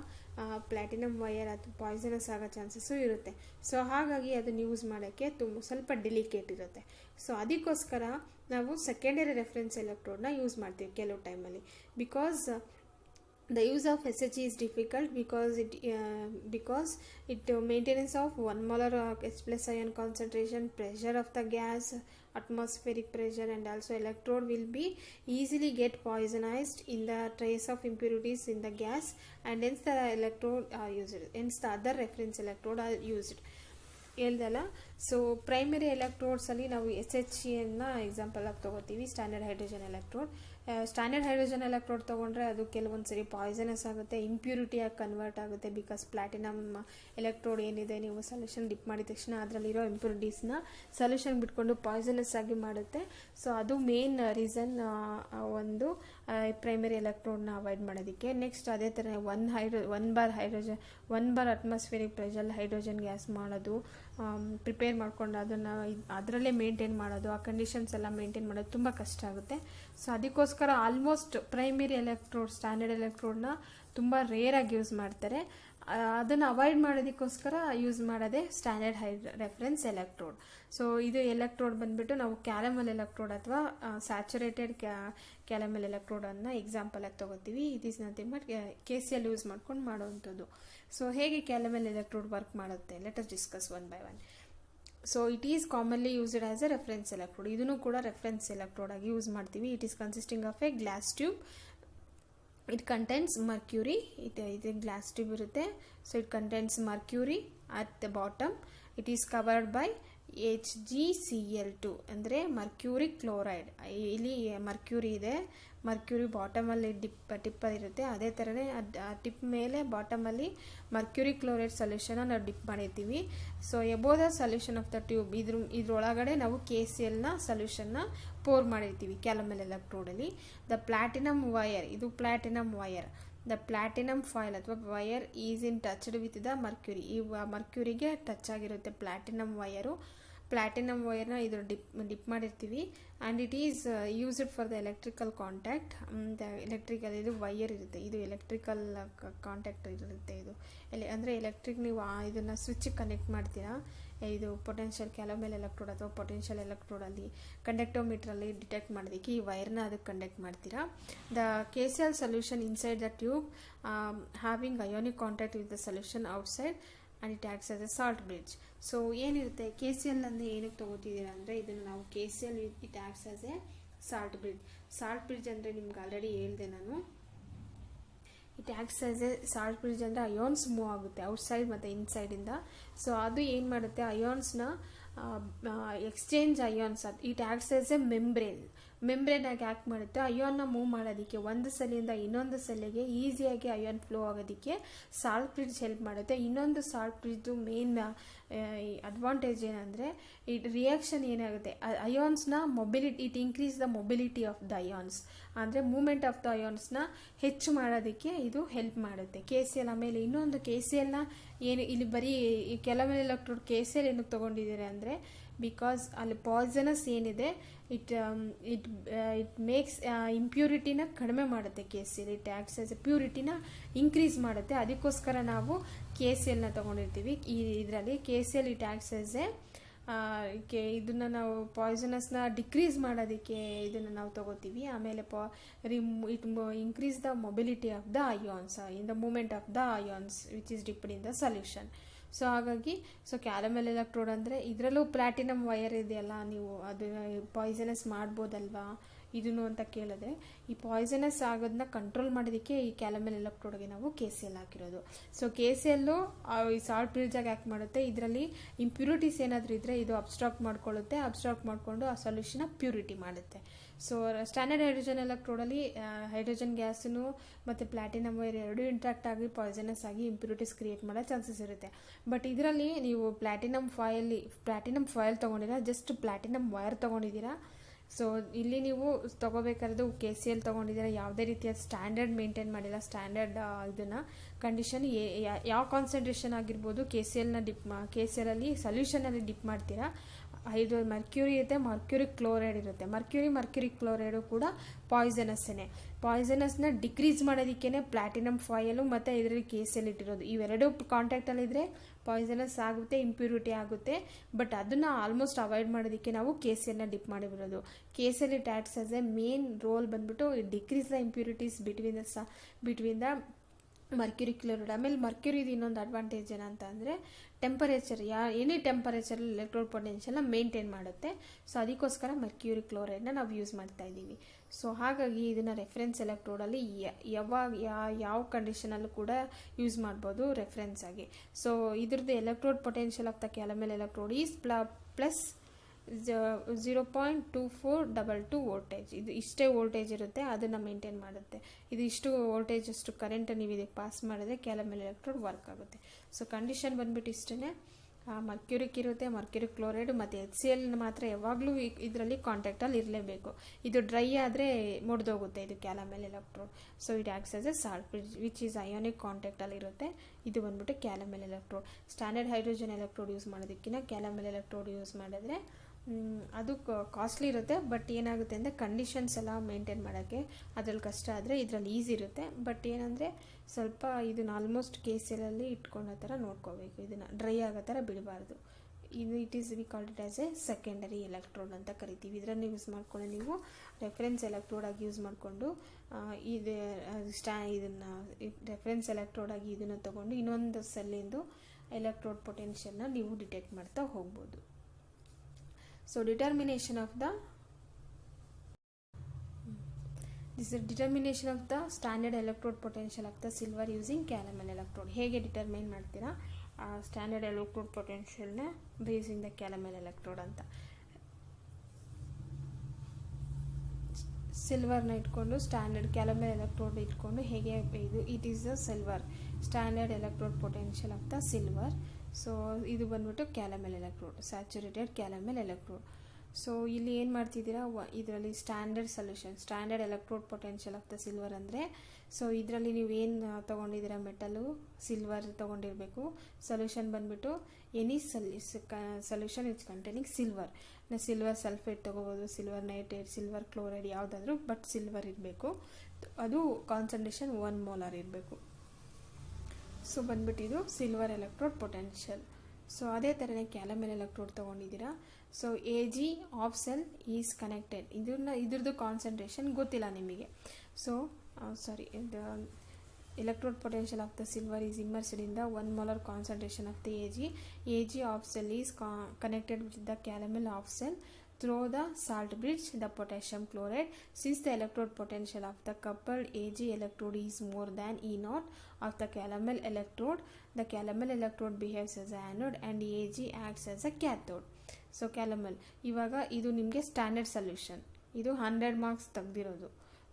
ಪ್ಲಾಟಿನಮ್ ವೈರ್ ಅದು ಪಾಯ್ಸನಸ್ ಆಗೋ ಚಾನ್ಸಸ್ಸು ಇರುತ್ತೆ. ಸೊ ಹಾಗಾಗಿ ಅದನ್ನು ಯೂಸ್ ಮಾಡೋಕ್ಕೆ ಸ್ವಲ್ಪ ಡೆಲಿಕೇಟ್ ಇರುತ್ತೆ. ಸೊ ಅದಕ್ಕೋಸ್ಕರ ನಾವು ಸೆಕೆಂಡರಿ ರೆಫರೆನ್ಸ್ ಎಲೆಕ್ಟ್ರೋಡ್ನ ಯೂಸ್ ಮಾಡ್ತೀವಿ ಕೆಲವು ಟೈಮಲ್ಲಿ. Because The use of SHE is difficult because it maintenance of 1 molar H plus ion concentration, pressure of the gas, atmospheric pressure, and also electrode will be easily get poisonized in the trace of impurities in the gas, and hence the electrode are used, hence the other reference electrode are used ಹೇಳ್ದಲ್ಲ. So primary ಎಲೆಕ್ಟ್ರೋಡ್ಸಲ್ಲಿ ನಾವು SHE example ಆಗಿ ತೊಗೋತೀವಿ. Standard hydrogen electrode ತೊಗೊಂಡ್ರೆ ಅದು ಕೆಲವೊಂದು ಸರಿ poisonous ಆಗುತ್ತೆ, ಇಂಪ್ಯೂರಿಟಿಯಾಗಿ convert ಆಗುತ್ತೆ. ಬಿಕಾಸ್ ಪ್ಲಾಟಿನಮ್ ಎಲೆಕ್ಟ್ರೋಡ್ ಏನಿದೆ, ನೀವು ಸೊಲ್ಯೂಷನ್ ಡಿಪ್ ಮಾಡಿದ ತಕ್ಷಣ ಅದರಲ್ಲಿರೋ ಇಂಪ್ಯೂರಿಟೀಸ್ನ ಸೊಲ್ಯೂಷನ್ ಬಿಟ್ಕೊಂಡು ಪಾಯ್ಸನಸ್ ಆಗಿ ಮಾಡುತ್ತೆ. ಸೊ ಅದು ಮೇನ್ ರೀಸನ್ ಒಂದು ಪ್ರೈಮರಿ ಎಲೆಕ್ಟ್ರೋಡ್ನ ಅವಾಯ್ಡ್ ಮಾಡೋದಕ್ಕೆ. ನೆಕ್ಸ್ಟ್ ಅದೇ ಥರ one bar atmospheric pressure hydrogen gas ಮಾಡೋದು, ಪ್ರಿಪೇರ್ ಮಾಡ್ಕೊಂಡು ಅದನ್ನು ಅದರಲ್ಲೇ ಮೇಂಟೈನ್ ಮಾಡೋದು, ಆ ಕಂಡೀಷನ್ಸ್ ಎಲ್ಲ ಮೇಂಟೈನ್ ಮಾಡೋದು ತುಂಬ ಕಷ್ಟ ಆಗುತ್ತೆ. ಸೊ ಅದಕ್ಕೋಸ್ಕರ ಆಲ್ಮೋಸ್ಟ್ ಪ್ರೈಮರಿ ಎಲೆಕ್ಟ್ರೋಡ್ ಸ್ಟ್ಯಾಂಡರ್ಡ್ ಎಲೆಕ್ಟ್ರೋಡ್ನ ತುಂಬ ರೇರಾಗಿ ಯೂಸ್ ಮಾಡ್ತಾರೆ. ಅದನ್ನು ಅವಾಯ್ಡ್ ಮಾಡೋದಕ್ಕೋಸ್ಕರ ಯೂಸ್ ಮಾಡೋದೇ ಸ್ಟ್ಯಾಂಡರ್ಡ್ ರೆಫರೆನ್ಸ್ ಎಲೆಕ್ಟ್ರೋಡ್. ಸೊ ಇದು ಎಲೆಕ್ಟ್ರೋಡ್ ಬಂದುಬಿಟ್ಟು ನಾವು ಕ್ಯಾರಮಲ್ ಎಲೆಕ್ಟ್ರೋಡ್ ಅಥವಾ ಸ್ಯಾಚುರೇಟೆಡ್ ಕ್ಯಾರಮಲ್ ಎಲೆಕ್ಟ್ರೋಡನ್ನು ಎಕ್ಸಾಂಪಲ್ ಆಗಿ ತೊಗೋತೀವಿ. It is nothing but KCl use ಮಾಡ್ಕೊಂಡು ಮಾಡೋವಂಥದ್ದು. ಸೊ ಹೇಗೆ ಕ್ಯಾರಮಲ್ ಎಲೆಕ್ಟ್ರೋಡ್ ವರ್ಕ್ ಮಾಡುತ್ತೆ, let us discuss one by one. So it is commonly used as A reference electrode. ಇದನ್ನು ಕೂಡ ರೆಫರೆನ್ಸ್ ಎಲೆಕ್ಟ್ರೋಡ್ ಆಗಿ use ಮಾಡ್ತೀವಿ. It is consisting of A glass tube. It contains mercury. ಇದು glass tube ಇರುತ್ತೆ. So it contains mercury at the bottom. It is covered by HgCl2 ಅಂದರೆ mercury chloride. ಇಲ್ಲಿ mercury ಇದೆ, mercury ಬಾಟಮಲ್ಲಿ ಟಿಪ್ಪಲ್ಲಿ ಇರುತ್ತೆ. ಅದೇ ಥರನೇ ಟಿಪ್ ಮೇಲೆ ಬಾಟಮಲ್ಲಿ ಮರ್ಕ್ಯೂರಿ ಕ್ಲೋರೈಡ್ ಸೊಲ್ಯೂಷನ್ನ ನಾವು ಡಿಪ್ ಮಾಡಿರ್ತೀವಿ. So above the solution of the tube ಇದ್ರೊಳಗಡೆ ನಾವು KClನ ಸೊಲ್ಯೂಷನ್ನ ಪೋರ್ ಮಾಡಿರ್ತೀವಿ ಕ್ಯಾರಮಲ್ ಎಲೆಕ್ಟ್ರೋಡಲ್ಲಿ. ದ ಪ್ಲಾಟಿನಮ್ ವೈರ್, ಇದು platinum wire. The platinum foil ಅಥವಾ wire is in touched with the mercury. ಈ ಮರ್ಕ್ಯೂರಿಗೆ ಟಚ್ ಆಗಿರುತ್ತೆ ಪ್ಲಾಟಿನಮ್ ವೈರು. ಪ್ಲಾಟಿನಮ್ ವೈರ್ನ ಇದು ಡಿಪ್ ಮಾಡಿರ್ತೀವಿ. And it is used for the electrical contact. Electrical ಇದು ವೈಯರ್ ಇರುತ್ತೆ, ಇದು ಎಲೆಕ್ಟ್ರಿಕಲ್ ಕಾಂಟ್ಯಾಕ್ಟ್ ಇರುತ್ತೆ. ಇದು ಅಂದರೆ ಎಲೆಕ್ಟ್ರಿಕ್ ನೀವು ಇದನ್ನು ಸ್ವಿಚ್ಗೆ ಕನೆಕ್ಟ್ ಮಾಡ್ತೀರಾ. ಇದು ಪೊಟೆನ್ಷಿಯಲ್ ಕ್ಯಾರಮಲ್ ಎಲೆಕ್ಟ್ರೋಡ್ ಅಥವಾ ಪೊಟೆನ್ಷಿಯಲ್ ಎಲೆಕ್ಟ್ರೋಡಲ್ಲಿ ಕಂಡಕ್ಟೋಮೀಟ್ರಲ್ಲಿ ಡಿಟೆಕ್ಟ್ ಮಾಡೋದಕ್ಕೆ ಈ ವೈರ್ನ ಅದಕ್ಕೆ ಕಂಡಕ್ಟ್ ಮಾಡ್ತೀರಾ. The KCl solution inside the tube having ionic contact with the solution outside and it acts as a salt bridge. So ಏನಿರುತ್ತೆ KCl ಅಂದರೆ ಏನಕ್ಕೆ ತೊಗೋತಿದ್ದೀರಾ ಅಂದರೆ ಇದನ್ನು ನಾವು KCl it acts as a salt bridge. Salt bridge ಅಂದರೆ ನಿಮ್ಗೆ already ಹೇಳಿದೆ ನಾನು. It acts as a salt bridge ಅಂದರೆ ಅಯೋನ್ಸ್ ಮೂವ್ ಆಗುತ್ತೆ ಔಟ್ಸೈಡ್ ಮತ್ತು ಇನ್ಸೈಡಿಂದ. ಸೊ ಅದು ಏನು ಮಾಡುತ್ತೆ, ಅಯೋನ್ಸ್ನ exchange ions. It acts as a ಮೆಂಬ್ರೇನಾಗಿ ಆ್ಯಕ್ಟ್ ಮಾಡುತ್ತೆ. ಅಯೋನ್ನ ಮೂವ್ ಮಾಡೋದಕ್ಕೆ ಒಂದು ಸೆಲ್ಲಿಂದ ಇನ್ನೊಂದು ಸೆಲ್ಲಿಗೆ ಈಸಿಯಾಗಿ ಅಯೋನ್ ಫ್ಲೋ ಆಗೋದಕ್ಕೆ ಸಾಲ್ಟ್ ಬ್ರಿಡ್ಜ್ ಹೆಲ್ಪ್ ಮಾಡುತ್ತೆ. ಇನ್ನೊಂದು ಸಾಲ್ಟ್ ಬ್ರಿಡ್ಜು ಮೇನ್ ಅಡ್ವಾಂಟೇಜ್ ಏನಂದರೆ ರಿಯಾಕ್ಷನ್ ಏನಾಗುತ್ತೆ, ಅಯೋನ್ಸ್ನ mobility, it increase the mobility of the ions, ಅಂದರೆ ಮೂಮೆಂಟ್ ಆಫ್ ದ ಅಯೋನ್ಸ್ನ ಹೆಚ್ಚು ಮಾಡೋದಕ್ಕೆ ಇದು ಹೆಲ್ಪ್ ಮಾಡುತ್ತೆ. KCl ಆಮೇಲೆ ಇನ್ನೊಂದು KClನ ಏನು ಇಲ್ಲಿ ಬರೀ ಕೆಲವೊಂದು ಎಲೆಕ್ಟ್ರೋಡ್ KCl ಏನಕ್ಕೆ ತೊಗೊಂಡಿದ್ದಾರೆ ಅಂದರೆ ಬಿಕಾಸ್ ಅಲ್ಲಿ ಪಾಯ್ಸನಸ್ ಏನಿದೆ ಇಟ್ ಮೇಕ್ಸ್ ಇಂಪ್ಯೂರಿಟಿನ ಕಡಿಮೆ ಮಾಡುತ್ತೆ KCl. It acts as a ಪ್ಯೂರಿಟಿನ ಇನ್ಕ್ರೀಸ್ ಮಾಡುತ್ತೆ. ಅದಕ್ಕೋಸ್ಕರ ನಾವು KClನ ತೊಗೊಂಡಿರ್ತೀವಿ. ಇದರಲ್ಲಿ KCl it acts as a ಇದನ್ನು ನಾವು ಪಾಯ್ಸನಸ್ನ ಡಿಕ್ರೀಸ್ ಮಾಡೋದಕ್ಕೆ ಇದನ್ನು ನಾವು ತೊಗೋತೀವಿ. ಆಮೇಲೆ it increase the mobility of the ions in the movement of the ions which is dipped in the solution. So ಹಾಗಾಗಿ ಕ್ಯಾರಮಲ್ ಎಲೆಕ್ಟ್ರೋಡ್ ಅಂದರೆ ಇದರಲ್ಲೂ ಪ್ಲಾಟಿನಮ್ ವೈರ್ ಇದೆಯಲ್ಲ, ನೀವು ಅದನ್ನು ಪಾಯ್ಸನಸ್ ಮಾಡ್ಬೋದಲ್ವಾ ಇದನ್ನು ಅಂತ ಕೇಳಿದ್ರೆ, ಈ ಪಾಯ್ಸನಸ್ ಆಗೋದನ್ನ ಕಂಟ್ರೋಲ್ ಮಾಡೋದಕ್ಕೆ ಈ ಕ್ಯಾರಮಲ್ ಎಲೆಕ್ಟ್ರೋಡ್ಗೆ ನಾವು KCl ಹಾಕಿರೋದು. ಸೊ KCl ಈ ಸಾಲ್ಟ್ ಬ್ರಿಡ್ಜಾಗಿ ಆ್ಯಕ್ಟ್ ಮಾಡುತ್ತೆ. ಇದರಲ್ಲಿ ಇಂಪ್ಯೂರಿಟೀಸ್ ಏನಾದರೂ ಇದ್ದರೆ ಇದು ಅಬ್ಸ್ಟ್ರಾಕ್ಟ್ ಮಾಡ್ಕೊಳ್ಳುತ್ತೆ. ಅಬ್ಸ್ಟ್ರಾಕ್ಟ್ ಮಾಡಿಕೊಂಡು ಆ ಸೊಲ್ಯೂಷನ್ನ ಪ್ಯೂರಿಟಿ ಮಾಡುತ್ತೆ. ಸೊ ಸ್ಟ್ಯಾಂಡರ್ಡ್ ಹೈಡ್ರೋಜನ್ ಎಲೆಕ್ಟ್ರೋಡಲ್ಲಿ ಹೈಡ್ರೋಜನ್ ಗ್ಯಾಸನ್ನು ಮತ್ತು ಪ್ಲಾಟಿನಮ್ ವೈರ್ ಎರಡೂ ಇಂಟ್ರಾಕ್ಟ್ ಆಗಿ ಪಾಯ್ಸನಸ್ ಆಗಿ ಇಂಪ್ಯೂರಿಟೀಸ್ ಕ್ರಿಯೇಟ್ ಮಾಡೋ ಚಾನ್ಸಸ್ ಇರುತ್ತೆ. ಬಟ್ ಇದರಲ್ಲಿ ನೀವು ಪ್ಲಾಟಿನಮ್ ಫಾಯಿಲ್ ತೊಗೊಂಡಿದ್ದೀರಾ, ಜಸ್ಟ್ ಪ್ಲಾಟಿನಮ್ ವೈರ್ ತೊಗೊಂಡಿದ್ದೀರಾ. ಸೊ ಇಲ್ಲಿ ನೀವು ತೊಗೋಬೇಕಾದ್ರೆ KCl ತೊಗೊಂಡಿದ್ದೀರಾ, ಯಾವುದೇ ರೀತಿಯ ಸ್ಟ್ಯಾಂಡರ್ಡ್ ಮೇಂಟೈನ್ ಮಾಡಿಲ್ಲ. ಸ್ಟ್ಯಾಂಡರ್ಡ್ ಇದನ್ನು ಕಂಡೀಷನ್ ಯಾವ ಕಾನ್ಸಂಟ್ರೇಷನ್ ಆಗಿರ್ಬೋದು KClಲ್ಲಿ ಸೊಲ್ಯೂಷನಲ್ಲಿ ಡಿಪ್ ಮಾಡ್ತೀರಾ ಮರ್ಕ್ಯೂರಿ ಇರುತ್ತೆ, ಮರ್ಕ್ಯೂರಿ ಕ್ಲೋರೈಡ್ ಇರುತ್ತೆ. ಮರ್ಕ್ಯೂರಿ ಕ್ಲೋರೈಡು ಕೂಡ ಪಾಯ್ಸನಸ್ಸೇ. ಪಾಯ್ಸನಸ್ನ ಡಿಕ್ರೀಸ್ ಮಾಡೋದಕ್ಕೇ ಪ್ಲಾಟಿನಮ್ ಫಾಯಿಲು ಮತ್ತು ಇದರಲ್ಲಿ KCl ಇಟ್ಟಿರೋದು. ಇವೆರಡು ಕಾಂಟ್ಯಾಕ್ಟಲ್ಲಿದ್ದರೆ ಪಾಯ್ಸನಸ್ ಆಗುತ್ತೆ, ಇಂಪ್ಯೂರಿಟಿ ಆಗುತ್ತೆ. ಬಟ್ ಅದನ್ನು ಆಲ್ಮೋಸ್ಟ್ ಅವಾಯ್ಡ್ ಮಾಡೋದಕ್ಕೆ ನಾವು KClನ ಡಿಪ್ ಮಾಡಿಬಿಡೋದು. KCl it acts as a main role ಬಂದ್ಬಿಟ್ಟು decrease the impurities between the mercury chloride. ಆಮೇಲೆ ಮರ್ಕ್ಯೂರಿದು ಇನ್ನೊಂದು ಅಡ್ವಾಂಟೇಜ್ ಏನಂತ ಅಂದರೆ ಟೆಂಪರೇಚರ್, ಎನಿ ಟೆಂಪರೇಚರಲ್ಲಿ ಎಲೆಕ್ಟ್ರೋಡ್ ಪೊಟೆನ್ಷಿಯಲ್ನ ಮೇಂಟೈನ್ ಮಾಡುತ್ತೆ. ಸೊ ಅದಕ್ಕೋಸ್ಕರ ಮರ್ಕ್ಯೂರಿ ಕ್ಲೋರೈಡ್ನ ನಾವು ಯೂಸ್ ಮಾಡ್ತಾ ಇದ್ದೀವಿ. ಸೊ ಹಾಗಾಗಿ ಇದನ್ನು ರೆಫರೆನ್ಸ್ ಎಲೆಕ್ಟ್ರೋಡಲ್ಲಿ ಯಾವ ಕಂಡೀಷನಲ್ಲೂ ಕೂಡ ಯೂಸ್ ಮಾಡ್ಬೋದು ರೆಫರೆನ್ಸ್ ಆಗಿ. ಸೊ ಇದ್ರದ್ದು electrode potential of the calomel electrode is plus 0.2422 voltage. ಇದು ಇಷ್ಟೇ ವೋಲ್ಟೇಜ್ ಇರುತ್ತೆ, ಅದನ್ನು ಮೇಂಟೈನ್ ಮಾಡುತ್ತೆ. ಇದು ಇಷ್ಟು ವೋಲ್ಟೇಜ್ ಅಷ್ಟು ಕರೆಂಟ್ ನೀವು ಇದಕ್ಕೆ ಪಾಸ್ ಮಾಡಿದ್ರೆ ಕ್ಯಾಲಮೆಲ್ ಎಲೆಕ್ಟ್ರೋಡ್ ವರ್ಕ್ ಆಗುತ್ತೆ. ಸೊ ಕಂಡೀಷನ್ ಬಂದ್ಬಿಟ್ಟು ಇಷ್ಟೇ. ಮರ್ಕ್ಯೂರಿಕ್ ಇರುತ್ತೆ, ಮರ್ಕ್ಯೂರಿ ಕ್ಲೋರೈಡ್ ಮತ್ತು HCl ಮಾತ್ರ ಯಾವಾಗಲೂ ಇದರಲ್ಲಿ ಕಾಂಟ್ಯಾಕ್ಟಲ್ಲಿ ಇರಲೇಬೇಕು. ಇದು ಡ್ರೈ ಆದರೆ ಮುರಿದೋಗುತ್ತೆ ಇದು calomel electrode. So it acts as a salt which is ionic ಕಾಂಟ್ಯಾಕ್ಟಲ್ಲಿ ಇರುತ್ತೆ. ಇದು ಬಂದ್ಬಿಟ್ಟು calomel electrode. Standard hydrogen electrode use ಮಾಡೋದಕ್ಕಿಂತ ಕ್ಯಾಲಮೆಲ್ ಎಲೆಕ್ಟ್ರೋಡ್ ಯೂಸ್ ಮಾಡಿದ್ರೆ ಅದು ಕಾಸ್ಟ್ಲಿ ಇರುತ್ತೆ. ಬಟ್ ಏನಾಗುತ್ತೆ ಅಂದರೆ ಕಂಡೀಷನ್ಸ್ ಎಲ್ಲ ಮೇಂಟೈನ್ ಮಾಡೋಕ್ಕೆ ಅದ್ರಲ್ಲಿ ಕಷ್ಟ ಆದರೆ ಇದರಲ್ಲಿ ಈಸಿ ಇರುತ್ತೆ. ಬಟ್ ಏನಂದರೆ ಸ್ವಲ್ಪ ಇದನ್ನು ಆಲ್ಮೋಸ್ಟ್ KClಲ್ಲಿ ಇಟ್ಕೊಳ್ಳೋ ಥರ ನೋಡ್ಕೋಬೇಕು. ಇದನ್ನು ಡ್ರೈ ಆಗೋ ಥರ ಬಿಡಬಾರ್ದು. ಇದು V call it as A secondary electrode ಅಂತ ಕರಿತೀವಿ. ಇದನ್ನು ಯೂಸ್ ಮಾಡಿಕೊಂಡು ನೀವು ರೆಫರೆನ್ಸ್ ಎಲೆಕ್ಟ್ರೋಡಾಗಿ ಯೂಸ್ ಮಾಡಿಕೊಂಡು ಇದನ್ನು ರೆಫರೆನ್ಸ್ ಎಲೆಕ್ಟ್ರೋಡಾಗಿ ಇದನ್ನು ತೊಗೊಂಡು ಇನ್ನೊಂದು ಸೆಲ್ಲಿಂದು ಎಲೆಕ್ಟ್ರೋಡ್ ಪೊಟೆನ್ಷಿಯಲ್ನ ನೀವು ಡಿಟೆಕ್ಟ್ ಮಾಡ್ತಾ ಹೋಗ್ಬೋದು. So determination of the standard electrode potential of the silver using calomel electrode. ಹೇಗೆ ಡಿಟರ್ಮೈನ್ ಮಾಡ್ತೀರಾ ಸ್ಟ್ಯಾಂಡರ್ಡ್ ಎಲೆಕ್ಟ್ರೋಡ್ ಪೊಟೆನ್ಷಿಯಲ್ನ ಯೂಸಿಂಗ್ ದ ಕ್ಯಾಲಮೆಲ್ ಎಲೆಕ್ಟ್ರೋಡ್ ಅಂತ. ಸಿಲ್ವರ್ನ ಇಟ್ಕೊಂಡು ಸ್ಟ್ಯಾಂಡರ್ಡ್ ಕ್ಯಾಲಮೆಲ್ ಎಲೆಕ್ಟ್ರೋಡ್ ಇಟ್ಕೊಂಡು ಹೇಗೆ it is the silver standard electrode potential of the silver. So ಇದು ಬಂದ್ಬಿಟ್ಟು calomel electrode, saturated calomel electrode. So ಇಲ್ಲಿ ಏನು ಮಾಡ್ತಿದ್ದೀರಾ, ಇದರಲ್ಲಿ standard electrode potential of the silver ಅಂದರೆ ಸೊ ಇದರಲ್ಲಿ ನೀವು ಏನು ತೊಗೊಂಡಿದ್ದೀರಾ ಮೆಟಲು ಸಿಲ್ವರ್ ತೊಗೊಂಡಿರಬೇಕು. ಸೊಲ್ಯೂಷನ್ ಬಂದ್ಬಿಟ್ಟು any solution it's containing silver sulphate ತೊಗೋಬೋದು, ಸಿಲ್ವರ್ ನೈಟ್ರೇಟ್, ಸಿಲ್ವರ್ ಕ್ಲೋರೈಡ್ ಯಾವುದಾದ್ರೂ, ಬಟ್ ಸಿಲ್ವರ್ ಇರಬೇಕು. ಅದು ಕಾನ್ಸಂಟ್ರೇಷನ್ 1 ಮೋಲಾರ್ ಇರಬೇಕು. ಸೊ ಬಂದ್ಬಿಟ್ಟು ಇದು ಸಿಲ್ವರ್ ಎಲೆಕ್ಟ್ರೋಡ್ ಪೊಟೆನ್ಷಿಯಲ್. ಸೊ ಅದೇ ಥರನೇ ಕ್ಯಾಲಮೆಲ್ ಎಲೆಕ್ಟ್ರೋಡ್ ತೊಗೊಂಡಿದ್ದೀರಾ. So Ag of cell is connected. ಇದ್ರದ್ದು ಕಾನ್ಸಂಟ್ರೇಷನ್ ಗೊತ್ತಿಲ್ಲ ನಿಮಗೆ. So electrode potential of the silver is immersed in the 1 molar concentration of the Ag. Ag of cell is connected with the calomel of cell through the salt bridge, the potassium chloride. Since the electrode potential of the coupled Ag electrode is more than E0 of the calomel electrode behaves as an anode and Ag acts as a cathode. So calomel ಇವಾಗ ಇದು ನಿಮಗೆ standard solution, ಇದು 100 marks ತೆಗೆದಿರೋದು.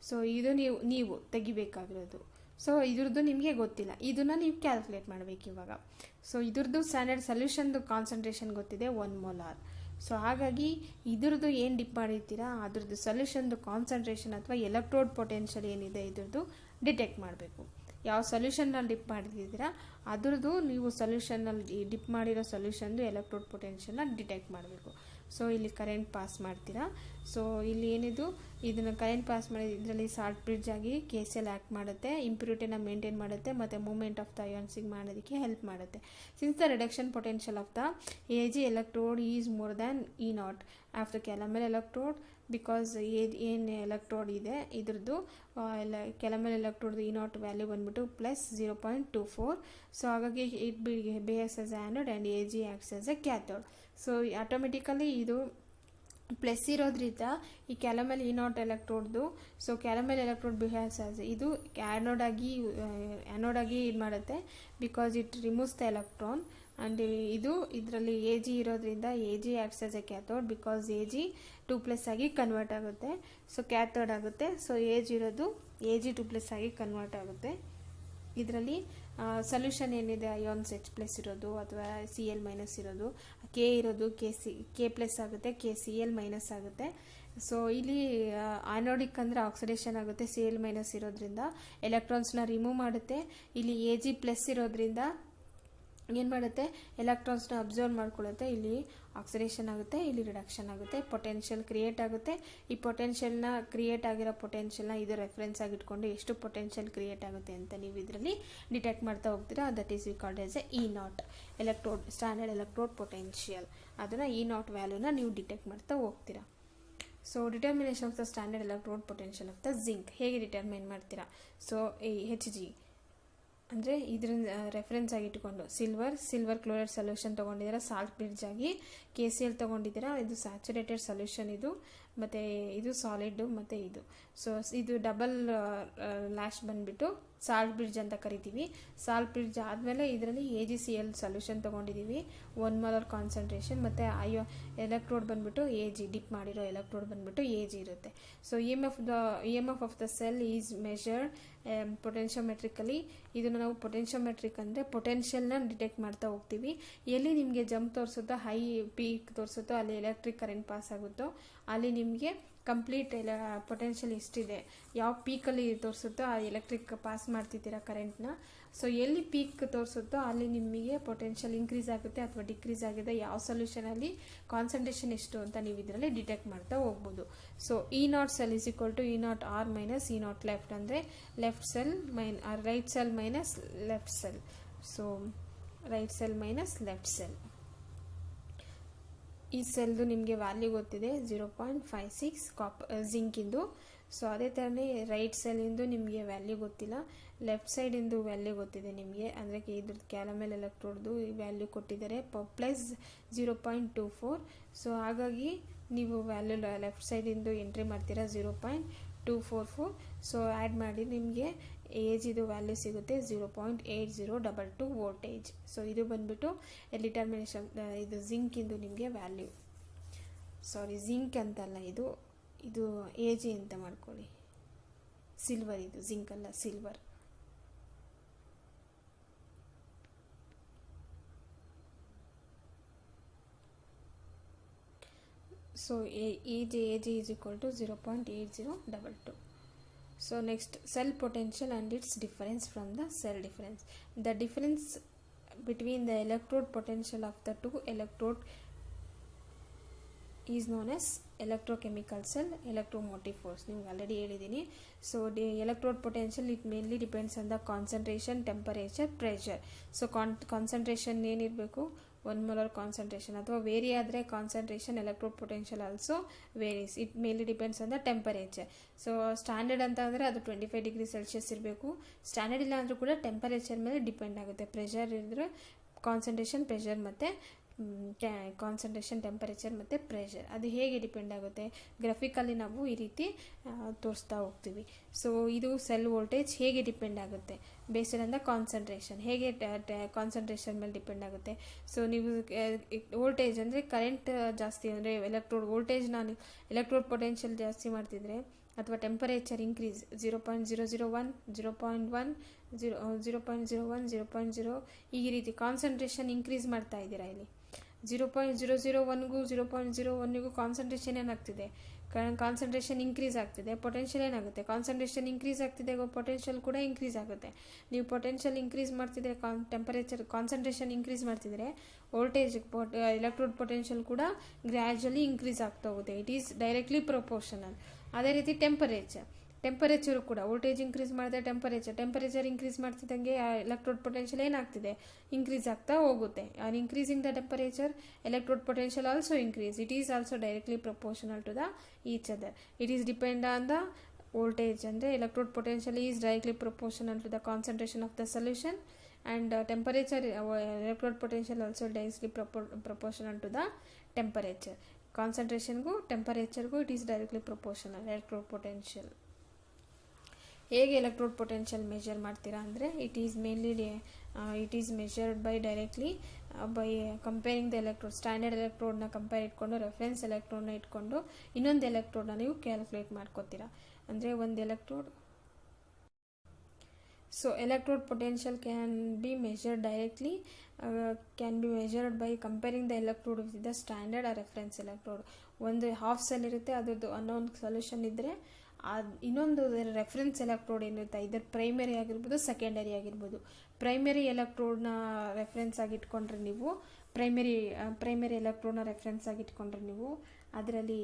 So ಇದು ನೀವು ತೆಗಿಬೇಕಾಗಿರೋದು. So ಇದ್ರದ್ದು ನಿಮಗೆ ಗೊತ್ತಿಲ್ಲ, ಇದನ್ನು ನೀವು ಕ್ಯಾಲ್ಕುಲೇಟ್ ಮಾಡಬೇಕು ಇವಾಗ. ಸೊ ಇದ್ರದ್ದು ಸ್ಟ್ಯಾಂಡರ್ಡ್ ಸೊಲ್ಯೂಷನ್ದು ಕಾನ್ಸಂಟ್ರೇಷನ್ ಗೊತ್ತಿದೆ 1 ಮೋಲಾರ್. ಸೊ ಹಾಗಾಗಿ ಇದ್ರದ್ದು ಏನು ಡಿಪ್ ಮಾಡಿರ್ತೀರಾ ಅದ್ರದ್ದು ಸೊಲ್ಯೂಷನ್ದು ಕಾನ್ಸಂಟ್ರೇಷನ್ ಅಥವಾ ಎಲೆಕ್ಟ್ರೋಡ್ ಪೊಟೆನ್ಷಿಯಲ್ ಏನಿದೆ ಇದ್ರದ್ದು ಡಿಟೆಕ್ಟ್ ಮಾಡಬೇಕು. ಯಾವ ಸೊಲ್ಯೂಷನ್ನಲ್ಲಿ ಡಿಪ್ ಮಾಡಿದ್ದೀರಾ ಅದ್ರದ್ದು ನೀವು ಸೊಲ್ಯೂಷನ್ನಲ್ಲಿ ಡಿಪ್ ಮಾಡಿರೋ ಸೊಲ್ಯೂಷನ್ದು ಎಲೆಕ್ಟ್ರೋಡ್ ಪೊಟೆನ್ಷಿಯಲ್ನ ಡಿಟೆಕ್ಟ್ ಮಾಡಬೇಕು. ಸೊ ಇಲ್ಲಿ ಕರೆಂಟ್ ಪಾಸ್ ಮಾಡ್ತೀರಾ. ಸೊ ಇಲ್ಲಿ ಏನಿದು ಇದನ್ನು ಕರೆಂಟ್ ಪಾಸ್ ಮಾಡಿ ಇದರಲ್ಲಿ ಸಾಲ್ಟ್ ಬ್ರಿಡ್ಜ್ ಆಗಿ KCl ಆ್ಯಕ್ಟ್ ಮಾಡುತ್ತೆ, ಇಂಪ್ಯೂರಿಟಿನ ಮೇಂಟೈನ್ ಮಾಡುತ್ತೆ ಮತ್ತು ಮೂವ್ಮೆಂಟ್ ಆಫ್ ದ ಅಯಾನ್ಸಿಗೆ ಮಾಡೋದಕ್ಕೆ ಹೆಲ್ಪ್ ಮಾಡುತ್ತೆ. Since the reduction potential of the Ag electrode is more than E0 after calomel electrode, because ಏನು ಎಲೆಕ್ಟ್ರೋಡ್ ಇದೆ ಇದ್ರದ್ದು ಕ್ಯಾಲಮೆಲ್ ಎಲೆಕ್ಟ್ರೋಡ್ದು E0 ವ್ಯಾಲ್ಯೂ ಬಂದ್ಬಿಟ್ಟು ಪ್ಲಸ್ 0.24. ಸೊ ಹಾಗಾಗಿ it behaves as anode and Ag acts as a cathode. So automatically ಇದು plus ಇರೋದ್ರಿಂದ ಈ calomel E0 ಎಲೆಕ್ಟ್ರೋಡ್ದು so calomel electrode behaves as ಇದು ಆ್ಯನೋಡಾಗಿ ಇದು ಮಾಡುತ್ತೆ, because it removes the electron. And ಇದು ಇದರಲ್ಲಿ Ag ಇರೋದ್ರಿಂದ Ag acts as a cathode, because Ag 2+ ಆಗಿ ಕನ್ವರ್ಟ್ ಆಗುತ್ತೆ. ಸೊ ಕ್ಯಾಥೋಡ್ ಆಗುತ್ತೆ. ಸೊ ಏಜ್ ಇರೋದು Ag 2+ ಆಗಿ ಕನ್ವರ್ಟ್ ಆಗುತ್ತೆ. ಇದರಲ್ಲಿ ಸೊಲ್ಯೂಷನ್ ಏನಿದೆ ಅಯಾನ್ಸ್ H+ ಇರೋದು ಅಥವಾ Cl- ಇರೋದು, K ಇರೋದು K+ ಆಗುತ್ತೆ, KCl- ಆಗುತ್ತೆ. ಸೊ ಇಲ್ಲಿ ಆನೋಡಿಕ್ ಅಂದರೆ ಆಕ್ಸಿಡೇಷನ್ ಆಗುತ್ತೆ, Cl- ಇರೋದ್ರಿಂದ ಎಲೆಕ್ಟ್ರಾನ್ಸ್ನ ರಿಮೂವ್ ಮಾಡುತ್ತೆ. ಇಲ್ಲಿ Ag+ ಇರೋದ್ರಿಂದ ಏನು ಮಾಡುತ್ತೆ, ಎಲೆಕ್ಟ್ರಾನ್ಸ್ನ ಅಬ್ಸರ್ವ್ ಮಾಡ್ಕೊಳ್ಳುತ್ತೆ. ಇಲ್ಲಿ ಆಕ್ಸಿಡೇಷನ್ ಆಗುತ್ತೆ, ಇಲ್ಲಿ ರಿಡಕ್ಷನ್ ಆಗುತ್ತೆ, ಪೊಟೆನ್ಷಿಯಲ್ ಕ್ರಿಯೇಟ್ ಆಗುತ್ತೆ. ಈ ಪೊಟೆನ್ಷಿಯಲ್ನ ಕ್ರಿಯೇಟ್ ಆಗಿರೋ ಪೊಟೆನ್ಷಿಯಲ್ನ ಇದು ರೆಫರೆನ್ಸ್ ಆಗಿಟ್ಕೊಂಡು ಎಷ್ಟು ಪೊಟೆನ್ಷಿಯಲ್ ಕ್ರಿಯೇಟ್ ಆಗುತ್ತೆ ಅಂತ ನೀವು ಇದರಲ್ಲಿ ಡಿಟೆಕ್ಟ್ ಮಾಡ್ತಾ ಹೋಗ್ತೀರಾ. That is we called as a E0 electrode, standard electrode potential. ಅದನ್ನು E0 ವ್ಯಾಲ್ಯೂನ ನೀವು ಡಿಟೆಕ್ಟ್ ಮಾಡ್ತಾ ಹೋಗ್ತೀರಾ. So determination of the standard electrode potential of the zinc ಹೇಗೆ ಡಿಟರ್ಮೈನ್ ಮಾಡ್ತೀರಾ. ಸೊ Hg ಅಂದರೆ ಇದರಿಂದ ರೆಫರೆನ್ಸ್ ಆಗಿ ಇಟ್ಕೊಂಡು ಸಿಲ್ವರ್ ಕ್ಲೋರೈಡ್ ಸೊಲ್ಯೂಷನ್ ತೊಗೊಂಡಿದ್ದೀರಾ, ಸಾಲ್ಟ್ ಬ್ರಿಡ್ಜ್ ಆಗಿ KCl ತೊಗೊಂಡಿದ್ದೀರಾ. ಇದು ಸ್ಯಾಚುರೇಟೆಡ್ ಸೊಲ್ಯೂಷನ್ ಇದು, ಮತ್ತು ಇದು ಸಾಲಿಡ್, ಮತ್ತು ಇದು ಇದು ಡಬಲ್ ಲ್ಯಾಶ್ ಬಂದುಬಿಟ್ಟು ಸಾಲ್ಟ್ ಬ್ರಿಡ್ಜ್ ಅಂತ ಕರಿತೀವಿ. ಸಾಲ್ಟ್ ಬ್ರಿಡ್ಜ್ ಆದಮೇಲೆ ಇದರಲ್ಲಿ AgCl ಸೊಲ್ಯೂಷನ್ ತೊಗೊಂಡಿದ್ದೀವಿ, 1 molar ಕಾನ್ಸಂಟ್ರೇಷನ್, ಮತ್ತು ಎಲೆಕ್ಟ್ರೋಡ್ ಬಂದುಬಿಟ್ಟು Ag, ಡಿಪ್ ಮಾಡಿರೋ ಎಲೆಕ್ಟ್ರೋಡ್ ಬಂದುಬಿಟ್ಟು Ag ಇರುತ್ತೆ. So EMF of the cell is measured potentiometrically. ಇದನ್ನು ನಾವು ಪೊಟೆನ್ಷಿಯೋಮೆಟ್ರಿಕ್ ಅಂದರೆ ಪೊಟೆನ್ಷಿಯಲ್ನ ಡಿಟೆಕ್ಟ್ ಮಾಡ್ತಾ ಹೋಗ್ತೀವಿ. ಎಲ್ಲಿ ನಿಮಗೆ ಜಂಪ್ ತೋರಿಸುತ್ತೋ, ಹೈ ಪೀಕ್ ತೋರಿಸುತ್ತೋ, ಅಲ್ಲಿ ಎಲೆಕ್ಟ್ರಿಕ್ ಕರೆಂಟ್ ಪಾಸ್ ಆಗುತ್ತೋ ಅಲ್ಲಿ ನಿಮಗೆ ಕಂಪ್ಲೀಟ್ ಪೊಟೆನ್ಷಿಯಲ್ ಎಷ್ಟಿದೆ, ಯಾವ ಪೀಕಲ್ಲಿ ತೋರಿಸುತ್ತೋ ಆ ಎಲೆಕ್ಟ್ರಿಕ್ ಪಾಸ್ ಮಾಡ್ತಿದ್ದೀರಾ ಕರೆಂಟ್ನ. ಸೊ ಎಲ್ಲಿ ಪೀಕ್ ತೋರಿಸುತ್ತೋ ಅಲ್ಲಿ ನಿಮಗೆ ಪೊಟೆನ್ಷಿಯಲ್ ಇನ್ಕ್ರೀಸ್ ಆಗುತ್ತೆ ಅಥವಾ ಡಿಕ್ರೀಸ್ ಆಗಿದೆ, ಯಾವ ಸೊಲ್ಯೂಷನಲ್ಲಿ ಕಾನ್ಸಂಟ್ರೇಷನ್ ಎಷ್ಟು ಅಂತ ನೀವು ಇದರಲ್ಲಿ ಡಿಟೆಕ್ಟ್ ಮಾಡ್ತಾ ಹೋಗ್ಬೋದು. So E0 cell is equal to E0 R minus E0 left, ಅಂದರೆ left cell right cell minus left cell. So right cell minus left cell. ಈ ಸೆಲ್ದು ನಿಮಗೆ ವ್ಯಾಲ್ಯೂ ಗೊತ್ತಿದೆ 0.56 ಜಿಂಕಿಂದು. ಸೊ ಅದೇ ಥರನೇ ರೈಟ್ ಸೆಲ್ಲಿಂದು ನಿಮಗೆ ವ್ಯಾಲ್ಯೂ ಗೊತ್ತಿಲ್ಲ, ಲೆಫ್ಟ್ ಸೈಡಿಂದು ವ್ಯಾಲ್ಯೂ ಗೊತ್ತಿದೆ ನಿಮಗೆ. ಅಂದರೆ ಇದ್ರದ್ದು ಕ್ಯಾಲಮೆಲ್ ಎಲೆಕ್ಟ್ರೋಡ್ದು ಈ ವ್ಯಾಲ್ಯೂ ಕೊಟ್ಟಿದ್ದಾರೆ ಪ್ಲಸ್ 0.24. ಸೊ ಹಾಗಾಗಿ ನೀವು ವ್ಯಾಲ್ಯೂ ಲೆಫ್ಟ್ ಸೈಡಿಂದು ಎಂಟ್ರಿ ಮಾಡ್ತೀರಾ 0.244. ಸೊ ಆ್ಯಡ್ ಮಾಡಿ ನಿಮಗೆ Agದು ವ್ಯಾಲ್ಯೂ ಸಿಗುತ್ತೆ 0.8022 ವೋಲ್ಟೇಜ್. ಸೊ ಇದು ಬಂದುಬಿಟ್ಟು ಡಿಟರ್ಮಿನೇಷನ್, ಇದು ಜಿಂಕಿಂದು ನಿಮಗೆ ವ್ಯಾಲ್ಯೂ. ಸಾರಿ, ಜಿಂಕ್ ಅಂತಲ್ಲ, ಇದು Ag ಅಂತ ಮಾಡ್ಕೊಳ್ಳಿ. ಸಿಲ್ವರ್, ಇದು ಜಿಂಕ್ ಅಲ್ಲ, silver. So Ag is equal to 0.8022. So next, cell potential and its difference from the cell difference. The difference between the electrode potential of the two electrode is known as electrochemical cell, electromotive force. ನೀವು already ಹೇಳಿದ್ದೀನಿ. So electrode potential, it mainly depends on the concentration, temperature, pressure. So concentration ಏನಿರಬೇಕು, 1 molar concentration, ಅಥವಾ vary ಆದರೆ concentration, electrode potential also varies. It mainly depends on the temperature. So standard ಅಂತ ಅಂದರೆ ಅದು 25 degree Celsius ಇರಬೇಕು. Standard ಇಲ್ಲ ಅಂದರೂ ಕೂಡ ಟೆಂಪರೇಚರ್ ಮೇಲೆ ಡಿಪೆಂಡ್ ಆಗುತ್ತೆ. ಪ್ರೆಷರ್ ಇದ್ದರೆ ಕಾನ್ಸಂಟ್ರೇಷನ್, ಪ್ರೆಷರ್ ಮತ್ತು ಕಾನ್ಸಂಟ್ರೇಷನ್, ಟೆಂಪರೇಚರ್ ಮತ್ತು ಪ್ರೆಷರ್ ಅದು ಹೇಗೆ ಡಿಪೆಂಡ್ ಆಗುತ್ತೆ, ಗ್ರಾಫಿಕಲ್ಲಿ ನಾವು ಈ ರೀತಿ ತೋರಿಸ್ತಾ ಹೋಗ್ತೀವಿ. ಸೊ ಇದು ಸೆಲ್ ವೋಲ್ಟೇಜ್ ಹೇಗೆ ಡಿಪೆಂಡ್ ಆಗುತ್ತೆ, ಬೇಸ್ಡ್ ಆನ್ ದ ಕಾನ್ಸಂಟ್ರೇಷನ್, ಹೇಗೆ ಕಾನ್ಸಂಟ್ರೇಷನ್ ಮೇಲೆ ಡಿಪೆಂಡ್ ಆಗುತ್ತೆ. ಸೊ ನೀವು ವೋಲ್ಟೇಜ್ ಅಂದರೆ ಕರೆಂಟ್ ಜಾಸ್ತಿ ಅಂದರೆ ಎಲೆಕ್ಟ್ರೋಡ್ ವೋಲ್ಟೇಜ್ನ ಎಲೆಕ್ಟ್ರೋಡ್ ಪೊಟೆನ್ಷಿಯಲ್ ಜಾಸ್ತಿ ಮಾಡ್ತಿದ್ರೆ, ಅಥವಾ ಟೆಂಪರೇಚರ್ ಇನ್ಕ್ರೀಸ್ 0.001, 0.1, 0.01, ಈ ರೀತಿ ಕಾನ್ಸಂಟ್ರೇಷನ್ ಇನ್ಕ್ರೀಸ್ ಮಾಡ್ತಾ ಇದ್ದೀರಾ. ಇಲ್ಲಿ 0.001ಗೂ 0.01ಗೂ ಕಾನ್ಸಂಟ್ರೇಷನ್ ಏನಾಗ್ತಿದೆ, ಕಾನ್ಸಂಟ್ರೇಷನ್ ಇನ್ಕ್ರೀಸ್ ಆಗ್ತಿದೆ, ಪೊಟೆನ್ಷಿಯಲ್ ಏನಾಗುತ್ತೆ, ಕಾನ್ಸಂಟ್ರೇಷನ್ ಇನ್ಕ್ರೀಸ್ ಆಗ್ತಿದೆ, ಪೊಟೆನ್ಷಿಯಲ್ ಕೂಡ ಇನ್ಕ್ರೀಸ್ ಆಗುತ್ತೆ. ನೀವು ಪೊಟೆನ್ಷಿಯಲ್ ಇನ್ಕ್ರೀಸ್ ಮಾಡ್ತಿದ್ರೆ, ಟೆಂಪರೇಚರ್ ಕಾನ್ಸಂಟ್ರೇಷನ್ ಇನ್ಕ್ರೀಸ್ ಮಾಡ್ತಿದ್ರೆ, ವೋಲ್ಟೇಜ್ ಎಲೆಕ್ಟ್ರೋಡ್ ಪೊಟೆನ್ಷಿಯಲ್ ಕೂಡ ಗ್ರ್ಯಾಜುವಲಿ ಇನ್ಕ್ರೀಸ್ ಆಗ್ತಾ ಹೋಗುತ್ತೆ. It is directly proportional. ಅದೇ ರೀತಿ ಟೆಂಪರೇಚರು ಕೂಡ ವೋಲ್ಟೇಜ್ ಇನ್ಕ್ರೀಸ್ ಮಾಡಿದ್ರೆ ಟೆಂಪರೇಚರ್ ಇನ್ಕ್ರೀಸ್ ಮಾಡ್ತಿದ್ದಂಗೆ ಎಲೆಕ್ಟ್ರೋಡ್ ಪೊಟೆನ್ಷಿಯಲ್ ಏನಾಗ್ತಿದೆ, ಇನ್ಕ್ರೀಸ್ ಆಗ್ತಾ ಹೋಗುತ್ತೆ. On increasing the temperature, electrode potential also increase. It is also directly proportional to the each other. It is depend on the voltage, ಅಂದರೆ electrode potential is directly proportional to the concentration of the solution, and temperature, electrode potential also directly proportional to the temperature. Concentration go temperature go, it is directly proportional. Electrode potential ಹೇಗೆ electrode potential measure ಮಾಡ್ತೀರಾ ಅಂದರೆ, it is measured by directly by comparing the electrode. Standard ಎಲೆಕ್ಟ್ರೋಡ್ನ compare ಇಟ್ಕೊಂಡು, reference ಎಲೆಕ್ಟ್ರೋಡ್ನ ಇಟ್ಕೊಂಡು ಇನ್ನೊಂದು ಎಲೆಕ್ಟ್ರೋಡ್ನ ನೀವು ಕ್ಯಾಲ್ಕುಲೇಟ್ ಮಾಡ್ಕೋತೀರಾ. ಅಂದರೆ ಒಂದು electrode. So electrode potential can be measured directly, can be measured by comparing the electrode with the standard or reference electrode. ಒಂದು ಹಾಫ್ ಸೆಲ್ ಇರುತ್ತೆ, ಅದರದ್ದು ಅನ್ನೋನ್ ಸೊಲ್ಯೂಷನ್ ಇದ್ದರೆ ಇನ್ನೊಂದು ರೆಫರೆನ್ಸ್ ಎಲೆಕ್ಟ್ರೋಡ್ ಏನಿರುತ್ತೆ, ಇದರ ಪ್ರೈಮರಿ ಆಗಿರ್ಬೋದು, ಸೆಕೆಂಡರಿ ಆಗಿರ್ಬೋದು. ಪ್ರೈಮರಿ ಎಲೆಕ್ಟ್ರೋಡ್ನ ರೆಫರೆನ್ಸ್ ಆಗಿ ಇಟ್ಕೊಂಡ್ರೆ ನೀವು ಪ್ರೈಮರಿ ಎಲೆಕ್ಟ್ರೋಡ್ನ ರೆಫರೆನ್ಸ್ ಆಗಿ ಇಟ್ಕೊಂಡ್ರೆ ನೀವು ಅದರಲ್ಲಿ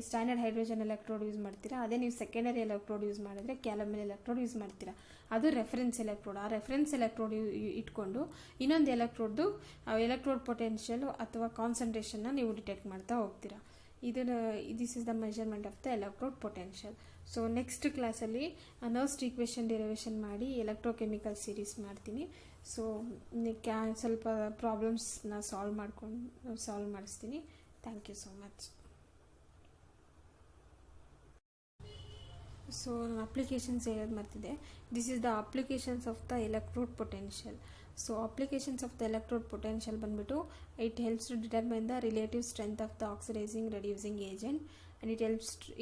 ಸ್ಟ್ಯಾಂಡರ್ಡ್ ಹೈಡ್ರೋಜನ್ ಎಲೆಕ್ಟ್ರೋಡ್ ಯೂಸ್ ಮಾಡ್ತೀರಾ. ಅದೇ ನೀವು ಸೆಕೆಂಡರಿ ಎಲೆಕ್ಟ್ರೋಡ್ ಯೂಸ್ ಮಾಡಿದ್ರೆ ಕ್ಯಾಲಮಿನ್ ಎಲೆಕ್ಟ್ರೋಡ್ ಯೂಸ್ ಮಾಡ್ತೀರಾ. ಅದು ರೆಫರೆನ್ಸ್ ಎಲೆಕ್ಟ್ರೋಡ್. ಆ ರೆಫರೆನ್ಸ್ ಎಲೆಕ್ಟ್ರೋಡ್ ಇಟ್ಕೊಂಡು ಇನ್ನೊಂದು ಎಲೆಕ್ಟ್ರೋಡ್ ಪೊಟೆನ್ಷಿಯಲ್ ಅಥವಾ ಕಾನ್ಸಂಟ್ರೇಷನ್ನ ನೀವು ಡಿಟೆಕ್ಟ್ ಮಾಡ್ತಾ ಹೋಗ್ತೀರಾ. This is the measurement of the electrode potential. So next ಕ್ಲಾಸಲ್ಲಿ ನರ್ವ್ಸ್ ಈಕ್ವೇಷನ್ ಡಿರೈವೇಷನ್ ಮಾಡಿ ಎಲೆಕ್ಟ್ರೋಕೆಮಿಕಲ್ ಸೀರೀಸ್ ಮಾಡ್ತೀನಿ. ಸೊ ಸ್ವಲ್ಪ ಪ್ರಾಬ್ಲಮ್ಸ್ನ ಸಾಲ್ವ್ ಮಾಡಿಸ್ತೀನಿ. Thank you so much. So ನಾನು ಅಪ್ಲಿಕೇಶನ್ಸ್ ಹೇಳೋದು ಮರ್ತಿದೆ. This is the applications of the electrode potential. So applications of the electrode potential ಬಂದ್ಬಿಟ್ಟು it helps to determine the relative strength of the oxidising reducing agent and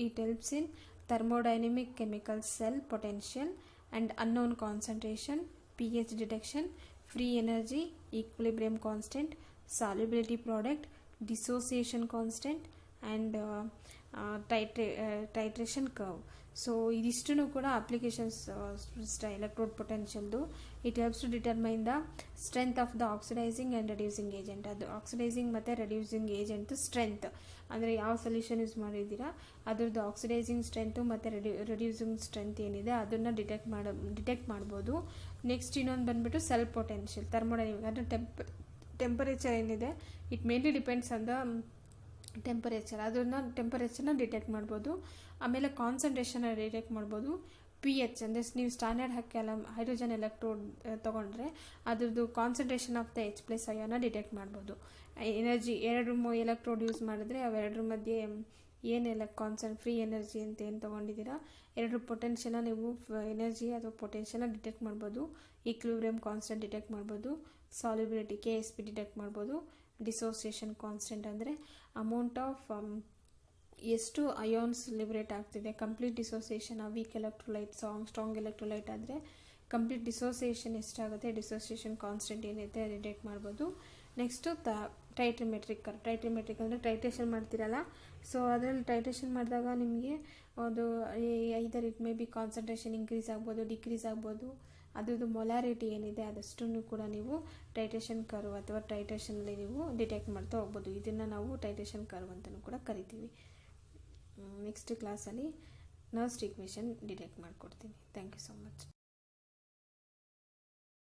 it helps in thermodynamic chemical cell potential and unknown concentration, pH detection, free energy, equilibrium constant, solubility product, dissociation constant and titration curve. So ಇದಿಷ್ಟೂ ಕೂಡ applications electrode ಪೊಟೆನ್ಷಿಯಲ್ದು. It helps to determine the strength of the oxidising and reducing agent. ಅದು oxidising ಮತ್ತು reducing agent strength ಅಂದರೆ ಯಾವ solution use ಮಾಡಿದ್ದೀರಾ ಅದ್ರದ್ದು oxidising strength ಮತ್ತು ರೆಡ್ಯೂಸಿಂಗ್ ಸ್ಟ್ರೆಂತ್ ಏನಿದೆ ಅದನ್ನು ಡಿಟೆಕ್ಟ್ ಮಾಡ್ಬೋದು. ನೆಕ್ಸ್ಟ್ ಇನ್ನೊಂದು ಬಂದುಬಿಟ್ಟು ಸೆಲ್ ಪೊಟೆನ್ಷಿಯಲ್, ಥರ್ಮೋಡೈನಮಿಕ್ ಅಂದರೆ ಟೆಂಪರೇಚರ್ ಏನಿದೆ it mainly depends on the ಟೆಂಪರೇಚರ್ನ ಡಿಟೆಕ್ಟ್ ಮಾಡ್ಬೋದು. ಆಮೇಲೆ ಕಾನ್ಸಂಟ್ರೇಷನ್ನ ಡಿಟೆಕ್ಟ್ ಮಾಡ್ಬೋದು. pH ಅಂದರೆ ನೀವು ಸ್ಟ್ಯಾಂಡರ್ಡ್ ಹೈಡ್ರೋಜನ್ ಎಲೆಕ್ಟ್ರೋಡ್ ತೊಗೊಂಡ್ರೆ ಅದ್ರದ್ದು ಕಾನ್ಸಂಟ್ರೇಷನ್ ಆಫ್ ದ H+ ಅಯಾನ್ನ ಡಿಟೆಕ್ಟ್ ಮಾಡ್ಬೋದು. ಎನರ್ಜಿ ಎರಡು ಎಲೆಕ್ಟ್ರೋಡ್ ಯೂಸ್ ಮಾಡಿದ್ರೆ ಅವೆರಡರ ಮಧ್ಯೆ ಏನೆಲ್ಲ ಫ್ರೀ ಎನರ್ಜಿ ಅಂತ ಏನು ತೊಗೊಂಡಿದ್ದೀರಾ ಎರಡು ಪೊಟೆನ್ಷಿಯಲ್ನ ನೀವು ಎನರ್ಜಿ ಅಥವಾ ಪೊಟೆನ್ಷಿಯಲ್ನ ಡಿಟೆಕ್ಟ್ ಮಾಡ್ಬೋದು. ಈಕ್ವಿಲಿಬ್ರಿಯಮ್ ಕಾನ್ಸ್ಟೆಂಟ್ ಡಿಟೆಕ್ಟ್ ಮಾಡ್ಬೋದು. ಸಾಲ್ಯುಬಿಲಿಟಿ KSP ಡಿಟೆಕ್ಟ್ ಮಾಡ್ಬೋದು. ಡಿಸೋಸಿಯೇಷನ್ ಕಾನ್ಸ್ಟೆಂಟ್ ಅಂದರೆ ಅಮೌಂಟ್ ಆಫ್ ಎಷ್ಟು ಅಯಾನ್ಸ್ ಲಿಬರೇಟ್ ಆಗ್ತಿದೆ. ಕಂಪ್ಲೀಟ್ ಡಿಸೋಸಿಯೇಷನ್ ಆ ವೀಕ್ ಎಲೆಕ್ಟ್ರೋಲೈಟ್ ಸ್ಟ್ರಾಂಗ್ ಎಲೆಕ್ಟ್ರೋಲೈಟ್ ಆದರೆ ಕಂಪ್ಲೀಟ್ ಡಿಸೋಸಿಯೇಷನ್ ಎಷ್ಟಾಗುತ್ತೆ, ಡಿಸೋಸಿಯೇಷನ್ ಕಾನ್ಸ್ಟೆಂಟ್ ಏನೈತೆ ಡಿಟೆಕ್ಟ್ ಮಾಡ್ಬೋದು. ನೆಕ್ಸ್ಟು ಟೈಟ್ರಿಮೆಟ್ರಿಕ್ ಅಂದರೆ ಟೈಟ್ರೇಷನ್ ಮಾಡ್ತಿರಲ್ಲ. ಸೊ ಅದರಲ್ಲಿ ಟೈಟ್ರೇಷನ್ ಮಾಡಿದಾಗ ನಿಮಗೆ ಒಂದು ಐದರ್ it may B concentration increase ಆಗ್ಬೋದು, ಡಿಕ್ರೀಸ್ ಆಗ್ಬೋದು. ಅದ್ರದ್ದು ಮೊಲಾರಿಟಿ ಏನಿದೆ ಅದಷ್ಟನ್ನು ಕೂಡ ನೀವು ಟೈಟ್ರೇಷನ್ ಕರ್ವ್ ಅಥವಾ ಟೈಟ್ರೇಷನಲ್ಲಿ ನೀವು ಡಿಟೆಕ್ಟ್ ಮಾಡ್ತಾ ಹೋಗ್ಬೋದು. ಇದನ್ನು ನಾವು ಟೈಟ್ರೇಷನ್ ಕರ್ವ್ ಅಂತಲೂ ಕೂಡ ಕರಿತೀವಿ. ನೆಕ್ಸ್ಟ್ ಕ್ಲಾಸಲ್ಲಿ ನರ್ವ್ಸ್ ಈಕ್ವೇಷನ್ ಡಿಟೆಕ್ಟ್ ಮಾಡಿಕೊಡ್ತೀನಿ. Thank you so much.